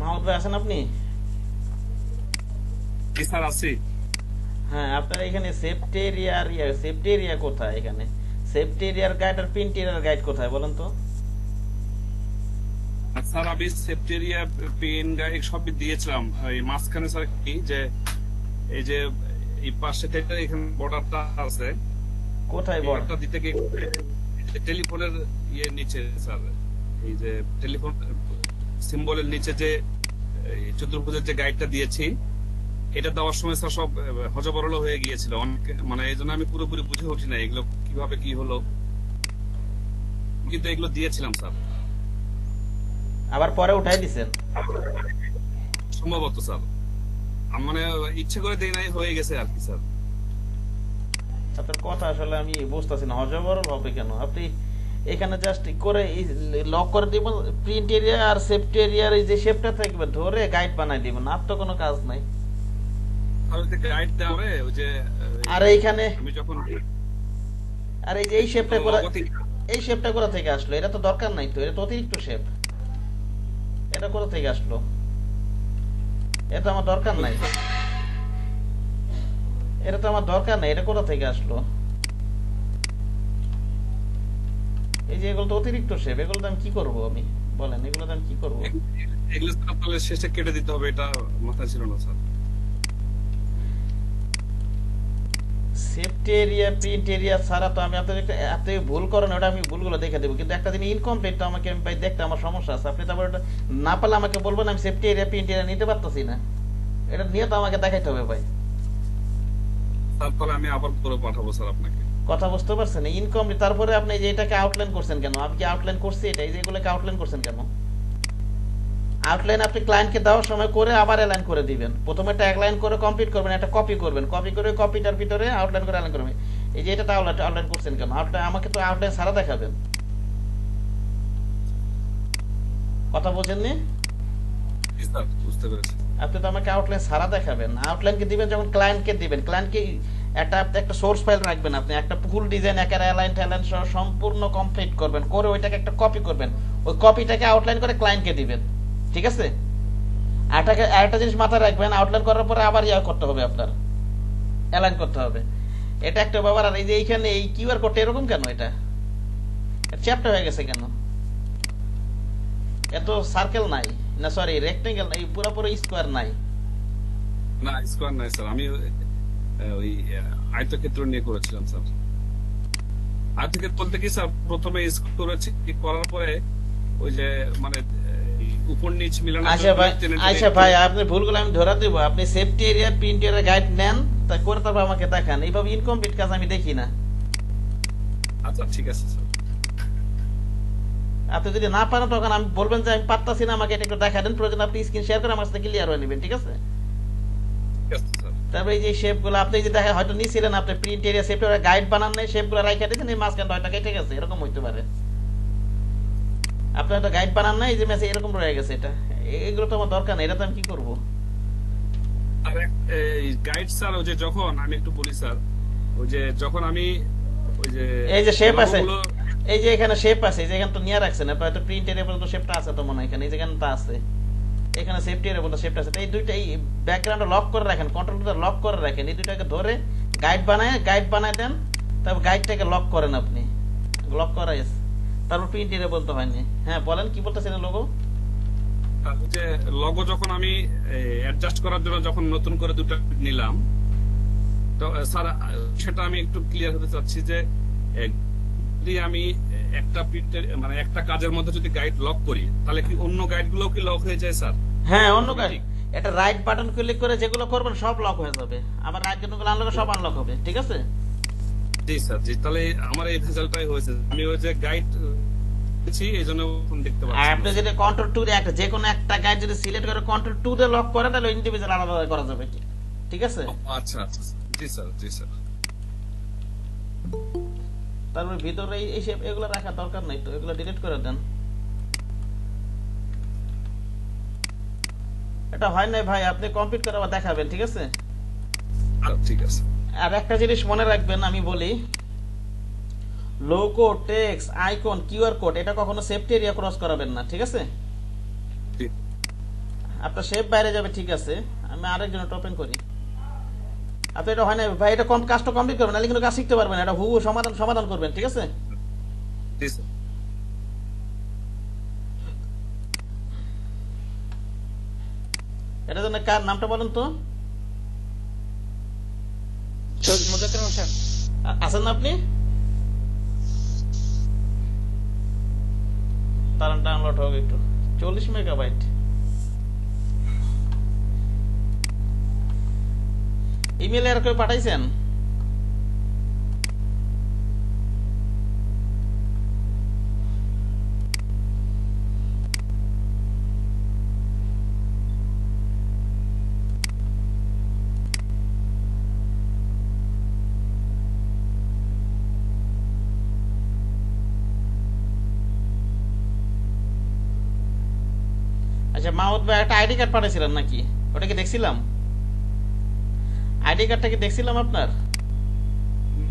মাহমুদ ভাই আছেন আপনি? জি স্যার আছি। হ্যাঁ, আপনার এখানে সেফটি এরিয়া কোথায়? এখানে সেফটি এরিয়ার গাইড আর প্রিন্ট এরিয়ার গাইড কোথায় বলেন তো? আর স্যার আমি সেফটেরিয়া পেন গাইড সবই দিয়েছিলাম। এই মাঝখানে স্যার কি যে এই যে এই পাশে থেকে এখানে বর্ডারটা আছে, কোথায় এই বল? বর্ডারটা দিতে গিয়ে টেলিফোনের নিচে স্যার, এই যে টেলিফোন সিম্বলের নিচে যে এই চতুর্ভুজের যে গাইডটা দিয়েছি, এটা দেওয়ার সময় স্যার সব হযবরল হয়ে গিয়েছিল অনেক, মানে এই জন্য আমি পুরোপুরি বুঝে উঠি না এগুলো কিভাবে কি হলো, কিন্তু এগুলো দিয়েছিলাম স্যার আবার পরে উঠাই দিছেন? সম্ভবত স্যার। মানে ইচ্ছে করে দেই নাই, হয়ে গেছে আর কি স্যার। আপনার কথা আসলে আমি বুঝতেছি না, হজবরল হবে কেন? আপনি এখানে জাস্ট করে লক করে দিব, প্রিন্ট এরিয়া আর সেফটি এরিয়ার এই যে শেপটা থাকবে ধরে গাইড বানাই দিবেন, আর তো কোনো কাজ নাই। আর ওই যে গাইড দেওয়া ওই যে আর এইখানে আমি যখন আর এই যে এই শেপটা করা, অগতিক এই শেপটা কোথা থেকে আসলো? এটা তো দরকার নাই তো, এটা তো অতিরিক্ত শেপ। এটা কোথা থেকে আসলো? এটা আমার দরকার নাই, এটা তো আমার দরকার নাই, এটা কোথা থেকে আসলো? এই যে এগুলো তো অতিরিক্ত শেপ, এগুলো তো আমি কি করবো? আমি বলেন, এগুলো তো আমি কি করবো? এগুলো স্যার তাহলে শেষে কেটে দিতে হবে, এটা মাথায় ছিল না sir. Safety area print area ছাড়া তো আমি আপনাদের আপনি ভুল করেন, ওটা আমি ভুলগুলো দেখে দেবো, কিন্তু একটা দিন ইনকমপ্লিট তো আমাকে আমি ভাই দেখতে আমার সমস্যা আছে। আপনি তারপর ওটা না পারলে আমাকে বলবেন, আমি সেফটি এরিয়া প্রিন্ট এরিয়া নিতে পারতেছি না, এটা নিয়ে তো আমাকে দেখাইতে হবে ভাই। স্যার তাহলে আমি আবার করে পাঠাবো স্যার আপনাকে। কথা বুঝতে পারছেন? ইনকমপ্লিট, তারপরে আপনি যে এটাকে আউটলাইন করছেন কেন? আপনি কি আউটলাইন করছি এটা? এই যে এগুলোকে আউটলাইন করছেন কেন? আউটলাইন আপনি ক্লায়েন্টকে দেওয়ার সময় করে আবার অ্যালাইন করে দিবেন। প্রথমে একটা এক লাইন করে কমপ্লিট করবেন, একটা কপি করবেন, কপি করে কপিটার ভিতরে আউটলাইন করে অ্যালাইন করবেন। এই যে এটা আউটলাইন করছেন কেন? আউটলাইন আমাকে তো আউটলাইন সারা দেখাবেন। কথা বোঝেননি? জি স্যার, বুঝতে পেরেছি। আপনি তো আমাকে আউটলাইন সারা দেখাবেন। আউটলাইনকে দিবেন যখন ক্লায়েন্টকে দিবেন, ক্লায়েন্টকে একটা একটা সোর্স ফাইল রাখবেন, আপনি একটা ফুল ডিজাইন একেবারে অ্যালাইন ট্যালাইন সহ সম্পূর্ণ কমপ্লিট করবেন, করে ওইটাকে একটা কপি করবেন, ওই কপিটাকে আউটলাইন করে ক্লায়েন্টকে দিবেন। ঠিক আছে? আরেকটা জিনিস মাথায় রাখবেন, আউটলাইন করার পরে আবার ইয়া করতে হবে, আপনার অ্যালাইন করতে হবে। এটা একটা ব্যাপার। আর এই যে এইখানে এই কিউআর কোডটা এরকম কেন? এটা চ্যাপ্টার হয়ে গেছে কেন? এত সার্কেল নাই, না সরি রেক্টেঙ্গেল নাই, পুরোপুরি স্কোয়ার নাই। না স্কোয়ার নাই স্যার, আমি ওই আয়তক্ষেত্র নিয়ে করেছিলাম স্যার। আয়তক্ষেত্র বলতে কি স্যার, প্রথমে স্কোয়ার করেছি, করার পরে ওই যে মানে উপর নিচ মিলানোর আচ্ছা জন্য ভাই, টেনে টেনে আচ্ছা ভাই, আপনি ভুলগুলো আমি ধরা দেবো। আপনি safety area print area guide নেন, তা করে তারপর আমাকে দেখান। এইভাবে ইনকমপ্লিট কাজ আমি দেখি না। আচ্ছা ঠিক আছে স্যার। আপনি যদি না পারেন তখন আমি বলবেন যে আমি পারতাছি না, আমাকে এটা একটু দেখা দেন, প্রয়োজন আপনি স্ক্রিন শেয়ার করে আমার সাথে ক্লিয়ার হয়ে নেবেন। ঠিক আছে? ঠিক আছে স্যার। তারপরে এই যে শেপগুলো আপনি যে দেখা হয়তো নিছিলেন, আপনি প্রিন্ট এরিয়া সেফটি গাইড বানান নাই, শেপগুলো রাইখা দিয়েছেন, এই মাঝখানটা হয়তো কেটে গেছে, এরকম হইতে পারে। আপনি হয়তো গাইড বানান নাই, এই যে মেসে এরকম রয়ে গেছে। এটা এগুলো তো আমার দরকার নেই, এটা তো আমি কি করবো? আর এই গাইড স্যার, ওই যে যখন আমি একটু বলি স্যার, ওই যে যখন আমি ওই যে এই যে শেপ আছে, লোগোগুলো, এই যে এখানে শেপ আছে, এই যে এখানে তো নিয়ে রাখছেন আপনি, হয়তো প্রিন্ট এরিয়া পর্যন্ত শেপটা আছে তো মনে হয় এখানে, এই যেখানে তা আছে, এখানে সেফটি এরিয়া পর্যন্ত শেপটা আছে। তো এই দুইটা এই ব্যাকগ্রাউন্ডে লক করে রাখেন, কন্ট্রোলটা লক করে রাখেন, এই দুইটাকে ধরে গাইড বানায় দেন। তারপর গাইডটাকে লক করেন আপনি, লক করা আছে, তারপর প্রিন্ট এরিয়া বলতে হয়নি। হ্যাঁ বলেন, কি বলতেছেন লোগো? ওই যে লগো যখন আমি অ্যাডজাস্ট করার জন্য যখন নতুন করে দুটো নিলাম, তো স্যার সেটা আমি একটু ক্লিয়ার হতে চাচ্ছি যে যদি আমি একটা প্রিন্টের মানে একটা কাজের মধ্যে যদি গাইড লক করি, তাহলে কি অন্য গাইড গুলো কি লক হয়ে যায় স্যার? হ্যাঁ, অন্য গাইড, অটোমেটিক? এটা রাইট বাটন ক্লিক করে যেগুলো করবেন সব লক হয়ে যাবে, আবার রাইট বাটন আনলক সব আনলক হবে। ঠিক আছে? জি স্যার, জি। তাহলে আমার এই রেজাল্টটাই হয়েছে, আমি ওই যে গাইড এই জন্য দেখতে আর পাচ্ছি না আপনি স্যার। যদি কন্ট্রোল টু দিয়ে যে কোনো একটা গাইড যদি সিলেক্ট করে কন্ট্রোল টু দিয়ে লক করে, তাহলে ইন্ডিভিজুয়াল আলাদা আলাদা করা যাবে। ঠিক আছে? আচ্ছা আচ্ছা, জি স্যার, জি স্যার। তারপরে ভিতরে এই শেপ এগুলো রাখার দরকার নাই তো, এগুলো ডিলিট করে দেন। এটা হয় নাই ভাই, আপনি কমপ্লিট করে আবার দেখাবেন। ঠিক আছে? ঠিক আছে। আর একটা জিনিস মনে রাখবেন, আমি বলি, logo, text, icon, QR code এটা কখনো সেফটি এরিয়া ক্রস করাবেন না। ঠিক আছে? জি। আপনার শেপ বাইরে যাবে, ঠিক আছে। আমি আরেকজন ওপেন করি। আপনি এটা হয় না ভাই, এটা কম কাজটা কমপ্লিট করবেন, নাহলে কিন্তু কাজ শিখতে পারবেন। এটা হুবহু সমাধান সমাধান করবেন, ঠিক আছে। জি স্যার। এটার জন্য কার নামটা বলেন তো? মুজাক্কির আহমদ স্যার। আছেন না আপনি? তার ডাউনলোড হোক একটু, 40 মেগাবাইট। ইমেলে আর কেউ পাঠাইছেন? আচ্ছা, মাহমুদ ভাই একটা আইডি কার্ড পাঠাইছিলেন নাকি? ওটা কি দেখছিলাম? আইডি কার্ডটা কি দেখছিলাম আপনার?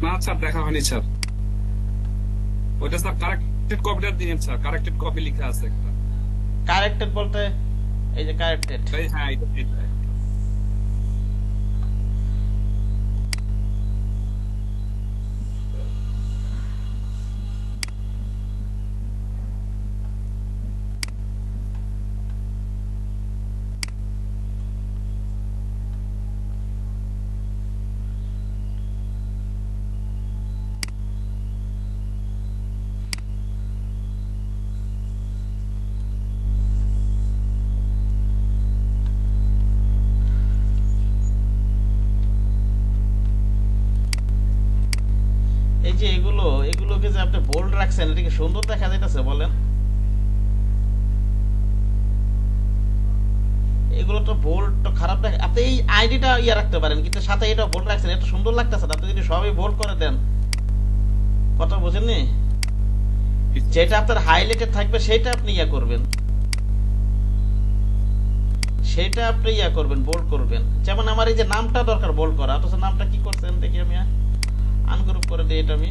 না স্যার, দেখা হয়নি স্যার। ওইটা স্যার কারেক্টেড কপিটা দিন স্যার, কারেক্টেড কপি লেখা আছে একটা। কারেক্টেড বলতে এই যে কারেক্টেড। হ্যাঁ, এটা। এই যে এগুলোকে যে আপনি বোল্ড রাখছেন, এটা কি সুন্দর দেখা যাইতেছে বলেন? এগুলো তো বোল্ড তো খারাপ দেখা। আপনি এই আইডিটা ইয়া রাখতে পারেন, কিন্তু সাথে এটা বোল্ড রাখছেন, এটা সুন্দর লাগতেছে না। আপনি যদি সবই বোল্ড করে দেন, কথা বুঝেননি? যেটা আপনার হাইলাইটেড থাকবে সেটা আপনি ইয়া করবেন, সেটা আপনি ইয়া করবেন, বোল্ড করবেন। যেমন আমার এই যে নামটা দরকার বোল্ড করা, অথচ নামটা কি করছেন দেখি, আমি আনগ্রুপ করে দিই। এটা আমি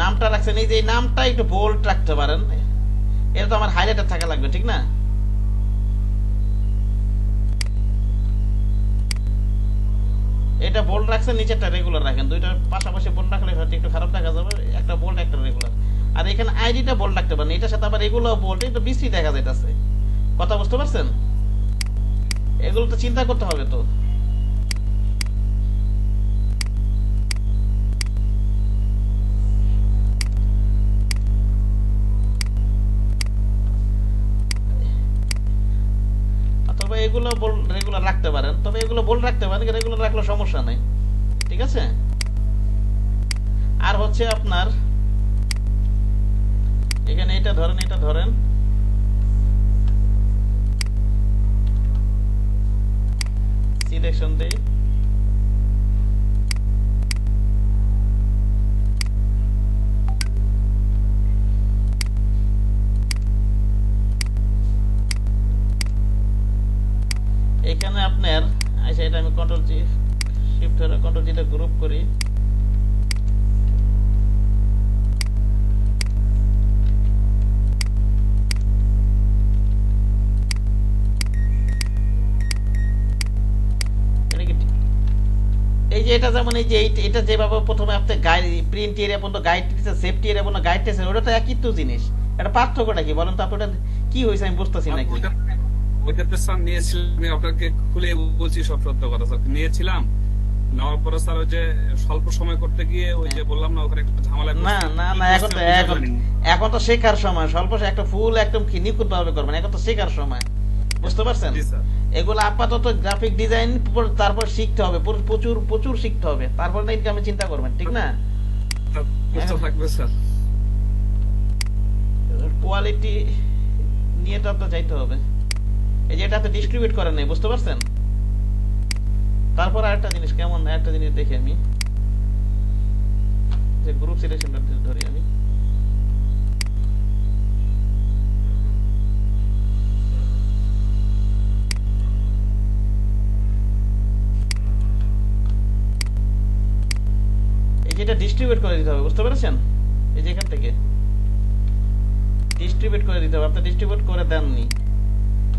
নামটা রাখছেন, এই যে এই নামটা একটু বোল্ড রাখতে পারেন। এটা তো আমার হাইলাইটেড থাকা লাগবে, ঠিক না? এটা বোল্ড রাখছেন, নিচেরটা রেগুলার রাখেন। দুইটা পাশাপাশি বোল্ড রাখলে হয়তো একটু খারাপ দেখা যাবে, একটা বোল্ড একটা রেগুলার। আর এখানে আইডিটা বোল্ড রাখতে পারেন, এটার সাথে আবার এগুলো বোল্ড, একটু বিশ্রী দেখা যাইতেছে। কথা বুঝতে পারছেন? এগুলো তো চিন্তা করতে হবে তো। তবে এগুলো রেগুলার রাখতে পারেন, তবে এগুলো বোল্ড রাখতে পারেন, রেগুলার রাখলে সমস্যা নেই, ঠিক আছে। আর হচ্ছে আপনার এখানে এটা ধরেন, এটা ধরেন, সিলেকশন দেই। এখানে আপনার আচ্ছা, এটা আমি কন্ট্রোল জি শিফট ধরে কন্ট্রোল জিটা গ্রুপ করি। এই যে এটা যেমন এই যে এটা যেভাবে প্রথমে আপনি গাইড প্রিন্ট এরিয়া পর্যন্ত গাইড দিতেছে, সেফটি এরিয়া পর্যন্ত গাইড দিতেছে, ওটা তো একই তো জিনিস। এটা পার্থক্যটা কি বলেন তো? আপনি ওটা কি হয়েছে আমি বুঝতেছি না। ওইটাতে স্যার নিয়েছিলাম, আমি আপনাকে খুলে বলছি সব সত্য কথা স্যার। নিয়েছিলাম, নেওয়ার পরে স্যার ওই যে স্বল্প সময় করতে গিয়ে ওই যে বললাম না, ওখানে একটা ঝামেলা। না না না, এখন তো শেখার সময়। স্বল্প একটা ফুল একদম নিখুঁত ভাবে করবেন, এখন তো শেখার সময়, বুঝতে পারছেন? এগুলো আপাতত গ্রাফিক ডিজাইন, তারপর শিখতে হবে, প্রচুর প্রচুর শিখতে হবে, তারপর না ইনকামে চিন্তা করবেন, ঠিক না? থাকবে স্যার, কোয়ালিটি নিয়ে তো আপনার যাইতে হবে। এই যে এটাতে ডিস্ট্রিবিউট করেন নাই, বুঝতে পারছেন? তারপর আরেকটা জিনিস, কেমন একটা জিনিস দেখি আমি, যে গ্রুপ সিলেকশনটা ধরি আমি। এই যে এটা ডিস্ট্রিবিউট করে দিতে হবে, বুঝতে পেরেছেন? এই যে এখান থেকে ডিস্ট্রিবিউট করে দিতে হবে, আপনি ডিস্ট্রিবিউট করে দেননি।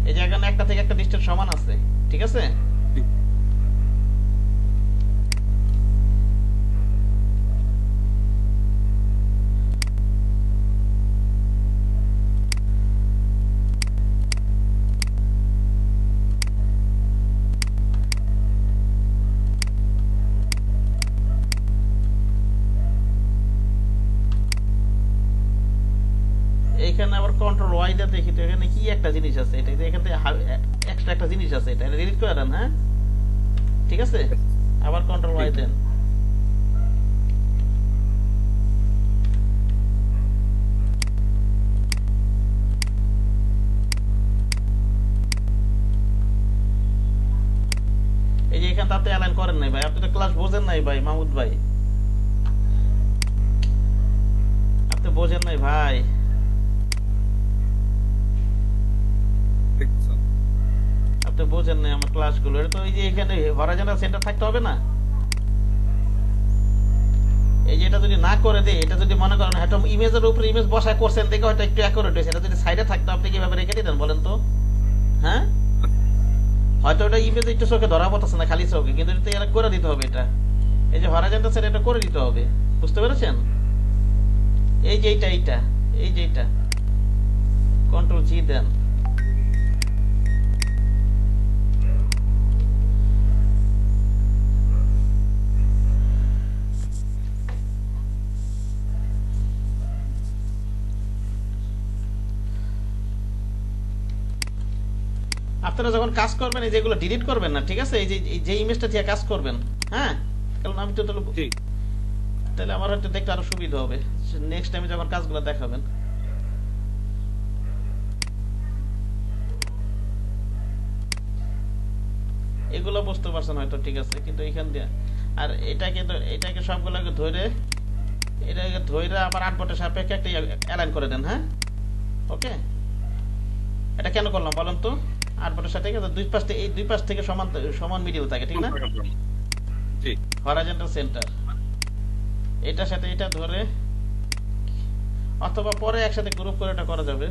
এই যে এখানে একটা থেকে একটা ডিস্টেন্স সমান আছে, ঠিক আছে? এইখানে আবার কন্ট্রোল ওয়াই দা দেখি তো এখানে কি একটা জিনিস আছে, এটা এখানে এক্সট্রা একটা জিনিস আছে, এটা ডিলিট করে দেন। হ্যাঁ ঠিক আছে, আবার কন্ট্রোল ওয়াই দেন। এই যে এখানে তাতে অ্যালাইন করেন নাই ভাই, আপনি তো ক্লাস বোঝেন নাই ভাই মাহমুদ ভাই, আপনি বোঝেন নাই ভাই। আপনি বোঝেন নাই আমার ক্লাসগুলো। এটা তো এই যে এখানে হরাইজন্টাল সেন্টার থাকতে হবে না? এই যে এটা যদি না করে দেয়, এটা যদি মনে করেন হয়তো ইমেজের উপরে ইমেজ বসায় করছেন দেখে হয়তো একটু অ্যাকুরেট হয়েছে, এটা যদি সাইডে থাকতো আপনি কিভাবে রেখে দিতেন বলেন তো? হ্যাঁ হয়তো ওটা ইমেজ একটু চোখে ধরা পড়তেছে না খালি চোখে, কিন্তু এটা করে দিতে হবে। এটা এই যে হরাইজন্টাল সেন্টার এটা করে দিতে হবে, বুঝতে পেরেছেন? এই যে এইটা এই যে এটা কন্ট্রোল জি দেন। আপনারা যখন কাজ করবেন এই যেগুলো ডিলিট করবেন না, ঠিক আছে? এই যে ইমেজটা দিয়ে কাজ করবেন, হ্যাঁ কারণ আমি তো তাহলে আমার হয়তো দেখতে আরো সুবিধা হবে নেক্সট টাইমে যখন কাজগুলো দেখাবেন। এগুলো বুঝতে পারছেন হয়তো, ঠিক আছে? কিন্তু এইখান দিয়ে আর এটাকে সবগুলোকে ধরে এটাকে ধরে আবার 8 বটের সাপেক্ষে একটা অ্যালাইন করে দেন। হ্যাঁ ওকে, এটা কেন করলাম বলেন তো? 8 বটের সাথে দুই পাশ থেকে সমান সমান মিডল থাকে, ঠিক না? জি হরাইজন্টাল সেন্টার এটার সাথে এটা ধরে, অথবা পরে একসাথে গ্রুপ করে এটা করা যাবে।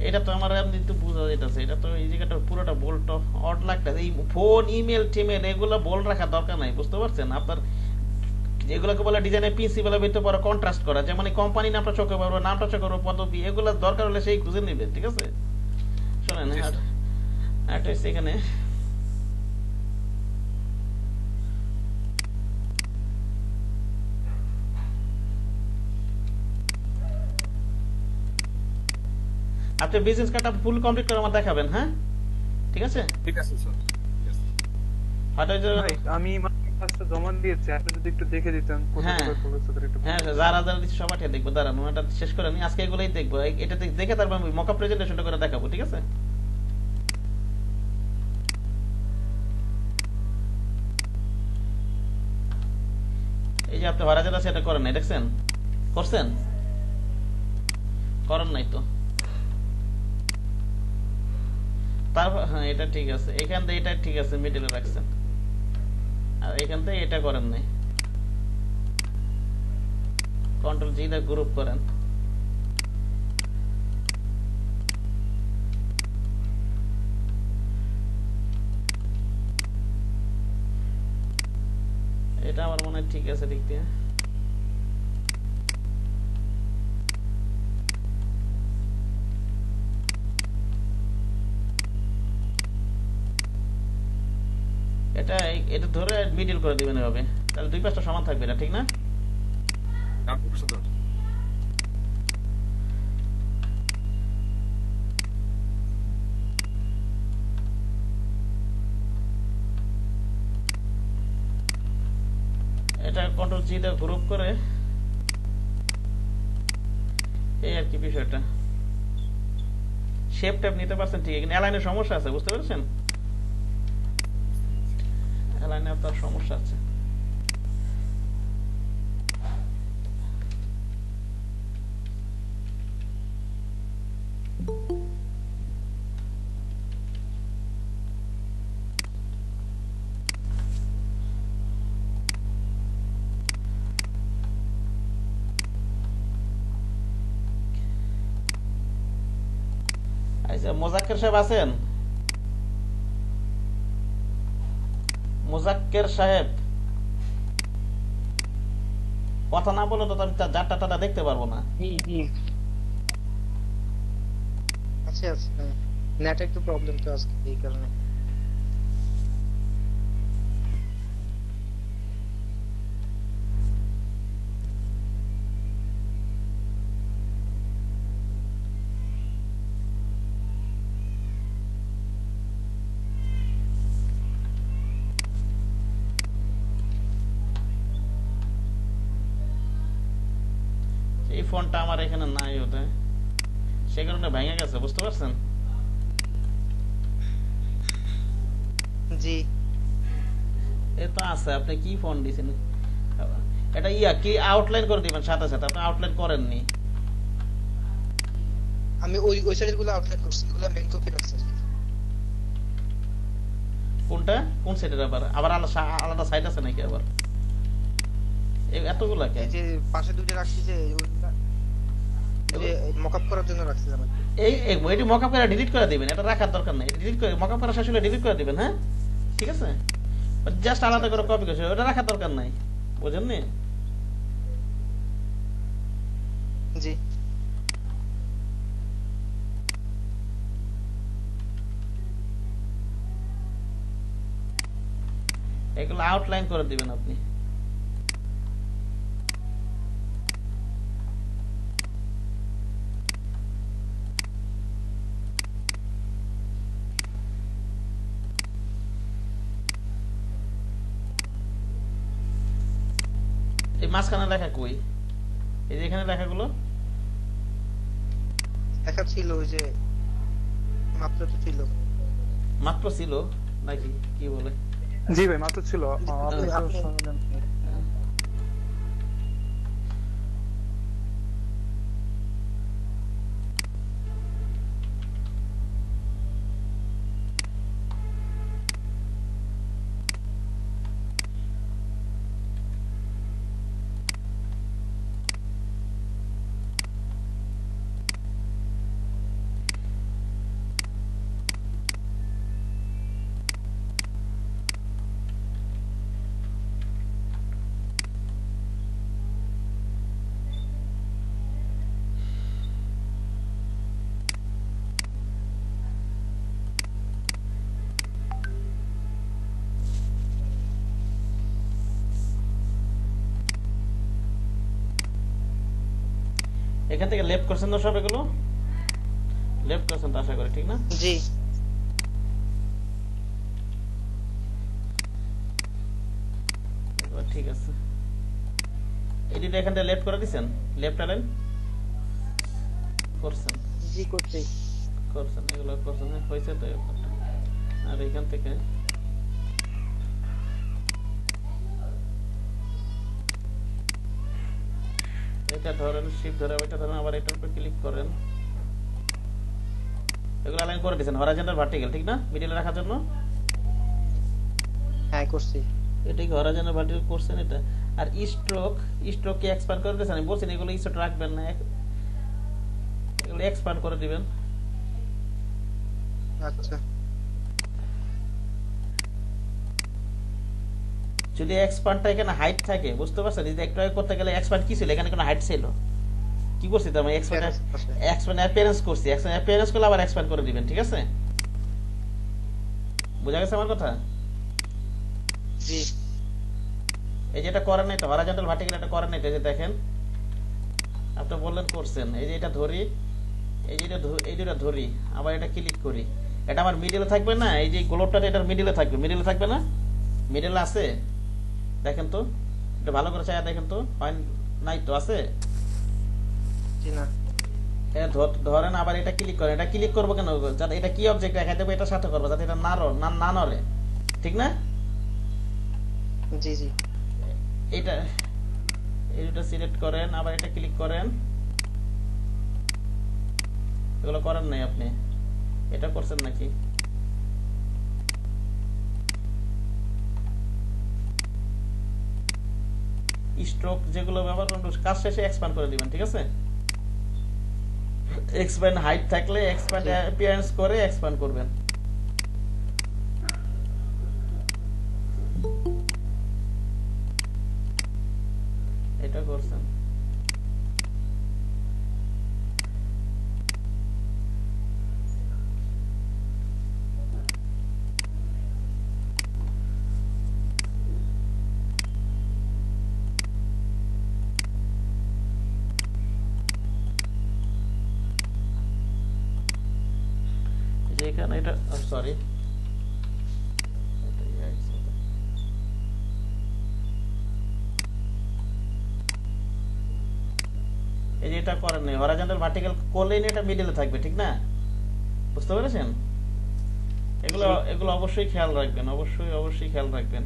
এটা তো আমার এমনিতে বোঝা যাইতেছে, এটা তো এই জায়গাটা পুরোটা বোল্ট অড লাগতেছে। এই ফোন ইমেল টিমেল এগুলো বোল্ড রাখার দরকার নাই, বুঝতে পারছেন? আপনার এগুলোকে বলে ডিজাইনের প্রিন্সিপালের ভিতরে পরে কন্ট্রাস্ট করা, যেমন এই কোম্পানি নামটা চোখে পড়বে, নামটা চোখে পড়বে, পদবি, এগুলো দরকার হলে সেই খুঁজে নেবে, ঠিক আছে? শোনেন আর এখানে আপনি বিজনেস কার্ডটা ফুল কমপ্লিট করে আমার দেখাবেন। হ্যাঁ ঠিক আছে ঠিক আছে স্যার। হয়তো ভাই আমি কাজটা জমা দিয়েছি, আপনি যদি একটু দেখে দিতেন কোথায় হ্যাঁ। কোথায় করেছে তাহলে একটু হ্যাঁ ভালো হতো। যারা যারা দিচ্ছে সবাই দেখবো, দাঁড়ান ওটা শেষ করে আমি আজকে এগুলোই দেখবো, এটা দেখে তারপর আমি মকআপ প্রেজেন্টেশনটা করে দেখাবো, ঠিক আছে? এই যে আপনি হরাইজন্টাল সেটা করেন নাই, দেখছেন? করছেন? করেন নাই তো? তারপর হ্যাঁ এটা ঠিক আছে, এখান থেকে এটা ঠিক আছে মিডলে রাখছেন, আর এখান থেকে এটা করেন নাই। কন্ট্রোল জি দিয়ে গ্রুপ করেন। এটা আমার মনে হয় ঠিক আছে দিক দিয়ে। এটা ধরে মিডল করে দিবেন এভাবে, তাহলে দুই পাশটা সমান থাকবে, না ঠিক না? এটা কন্ট্রোল জি দিয়ে গ্রুপ করে, এই আর কি বিষয়টা। শেপ ট্যাপ নিতে পারছেন ঠিক, কিন্তু অ্যালাইনের সমস্যা আছে, বুঝতে পেরেছেন? অ্যালাইনে আপনার সমস্যা আছে। আচ্ছা, মোজাক্কের সাহেব আছেন? মোজাক্কের সাহেব, কথা না বলে তো আমি তার যাত্রাটা দেখতে পারবো না। জি জি আছে আছে, নেট একটু প্রবলেম তো আজকে এই কারণে। এই ফোনটা আমার এখানে নাই, ওটা সে কারণে ভেঙে গেছে, বুঝতে পারছেন? জি এ তো আছে, আপনি কি ফোন দিয়েছেন? এটা ইয়া কি আউটলাইন করে দিবেন সাথে সাথে, আপনি আউটলাইন করেননি। আমি ওই ওই সাইডের গুলো আউটলাইন করছি, ওগুলো মেইন কপি রাখছি। কোনটা কোন সাইডের? আবার আবার আলাদা আলাদা সাইড আছে নাকি আবার? এই এতগুলা কে? এই যে পাশে দুটো রাখছি, যে ওইগুলা এই যে মকআপ করার জন্য রাখছিলাম আর কি। এই এটি মকআপ করে ডিলিট করে দিবেন, এটা রাখার দরকার নাই। ডিলিট করে মকআপ করা শেষ হলে ডিলিট করে দিবেন, হ্যাঁ ঠিক আছে? জাস্ট আলাদা করে কপি করছে, ওটা রাখার দরকার নাই, বুঝেন নি? জি এগুলো আউটলাইন করে দিবেন আপনি। এই মাঝখানে লেখা কই? এই যে এখানে লেখাগুলো দেখা ছিল, ওই যে মাত্র তো ছিল। মাত্র ছিল নাকি কি বলে? জি ভাই মাত্র ছিল, আপনি তো আপনি- শুনলেন। এখান থেকে লেফট করছেন তো সব? এগুলো লেফট করছেন তো আশা করি, ঠিক না? জি এবার ঠিক আছে। এডিট এখান থেকে লেফট করে দিছেন, লেফট অ্যালাইন করছেন জি করছি। করছেন এগুলো করছেন, হ্যাঁ, হয়েছে তো ব্যাপারটা। আর এখান থেকে এটা ধরেন, শিফট ধরে এটা ধরেন, আবার এটার উপর ক্লিক করেন। এগুলো অ্যালাইন করে দিয়েছেন হরাইজন্টাল ভার্টিক্যাল, ঠিক না? মিডলে রাখার জন্য হ্যাঁ করছি। এটা কি হরাইজন্টাল ভার্টিক্যাল করছেন এটা। আর স্ট্রোক, স্ট্রোক কি এক্সপ্যান্ড করে দিয়েছেন? আমি বলছি না এগুলো স্ট্রোক রাখবেন না, এগুলো এক্সপ্যান্ড করে দিবেন। আচ্ছা যদি এক্সপ্যান্ডটা এখানে হাইট থাকে, বুঝতে পারছেন? যদি একটু আগে করতে গেলে এক্সপ্যান্ড কি ছিল, এখানে কোনো হাইট ছিল? কি করছি তো আমি? এক্সপ্যান্ড অ্যাপিয়ারেন্স করছি, অ্যাপিয়ারেন্স করলে আবার এক্সপ্যান্ড করে দিবেন, ঠিক আছে? বোঝা গেছে আমার কথা? জি এই যে এটা করেন নাই তো, হরাইজন্টাল ভার্টিক্যাল এটা করেন নাই তো, এই যে দেখেন আপনি বললেন করছেন। এই যে এটা ধরি, এই যে এই দুটা ধরি, আবার এটা ক্লিক করি, এটা আমার মিডলে থাকবে না? এই যে গ্লোবটা এটার মিডলে থাকবে, মিডলে থাকবে না? মিডলে আছে, দেখেন তো, এটা ভালো করে চাই দেখেন তো, হয় নাই তো? আছে? জি না ধরেন আবার এটা ক্লিক করেন, এটা ক্লিক করবো কেন? যাতে এটা কি অবজেক্ট দেখাই দেবো, এটা সাথে করবো যাতে এটা না নড়ে, ঠিক না? জি জি এটা এই দুটো সিলেক্ট করেন, আবার এটা ক্লিক করেন, এগুলো করেন নাই আপনি, এটা করছেন নাকি? স্ট্রোক যেগুলো ব্যবহার করুন, কাজ শেষে এক্সপ্যান্ড করে দিবেন, ঠিক আছে? এক্সপ্যান্ড হাইট থাকলে এক্সপ্যান্ড অ্যাপিয়ারেন্স করে এক্সপ্যান্ড করবেন। এটা করছেন। যে এখানে এটা সরি, এই যে এটা করেন নাই, হরাইজন্টাল ভার্টিক্যাল করলেই এটা মিডলে থাকবে, ঠিক না? বুঝতে পেরেছেন? এগুলো এগুলো অবশ্যই খেয়াল রাখবেন, অবশ্যই অবশ্যই খেয়াল রাখবেন।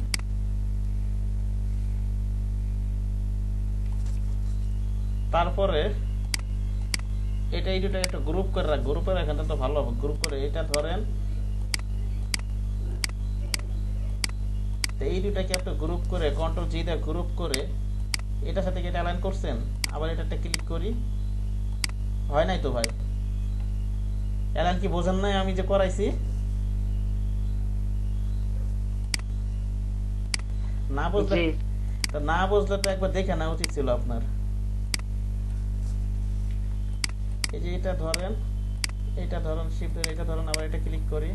তারপরে এটা এই দুটো একটা গ্রুপ করে রাখ, গ্রুপে রাখেন তো ভালো হবে। গ্রুপ করে এটা ধরেন, এই দুটাকে আপনি গ্রুপ করে কন্ট্রোল জি দিয়ে গ্রুপ করে এটার সাথে এটা অ্যালাইন করছেন। আবার এটাতে ক্লিক করি, হয় নাই তো ভাই? অ্যালাইন কি বোঝেন নাই আমি যে করাইছি? না বুঝলে তো না বুঝলে তো একবার দেখে নেওয়া উচিত ছিল আপনার। এই যে এটা ধরেন, এটা ধরেন শিফট, এটা ধরেন, আবার এটা ক্লিক করি।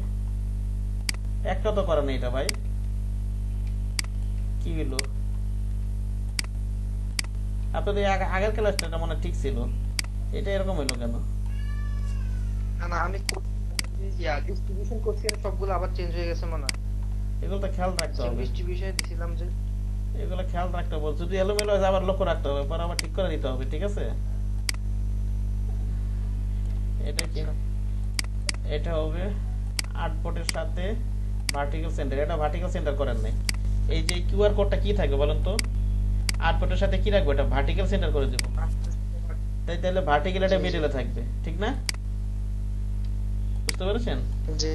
একটা তো করেন এটা ভাই, কি হলো? আপনাদের আগের ক্লাসটা মনে ঠিক ছিল, এটা এরকম হইলো কেন? না না, আমি ডিস্ট্রিবিউশন করছি আর সবগুলো আবার চেঞ্জ হয়ে গেছে মনে হয়। এগুলো তো খেয়াল রাখতে হবে, ডিস্ট্রিবিউশন দিছিলাম যে, এগুলো খেয়াল রাখতে হবে। যদি এলোমেলো হয় আবার লক্ষ্য রাখতে হবে, পরে আবার ঠিক করে দিতে হবে, ঠিক আছে? এটা কি, এটা হবে 8 পোর্টের সাথে ভার্টিক্যাল সেন্টার। এটা ভার্টিক্যাল সেন্টার করেন নাই। এই যে কিউআর কোডটা কি থাকবে বলেন তো? 8 পোর্টের সাথে কি রাখবো? এটা ভার্টিক্যাল সেন্টার করে দেব, তাই তাহলে ভার্টিক্যাল এটা মিডলে থাকবে, ঠিক না? বুঝতে পেরেছেন? জি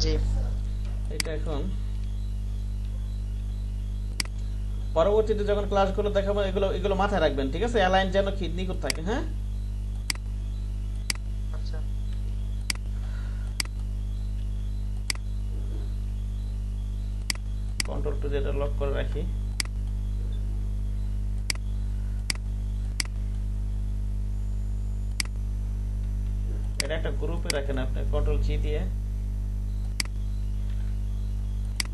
জি। এটা এখন পরবর্তীতে যখন ক্লাসগুলো দেখাবো এগুলো এগুলো মাথায় রাখবেন, ঠিক আছে? অ্যালাইন যেন নিখুঁত থাকে, হ্যাঁ? আচ্ছা, কন্ট্রোল টু যেটা লক করে রাখি। এটা একটা গ্রুপে রাখেন আপনি, কন্ট্রোল জি দিয়ে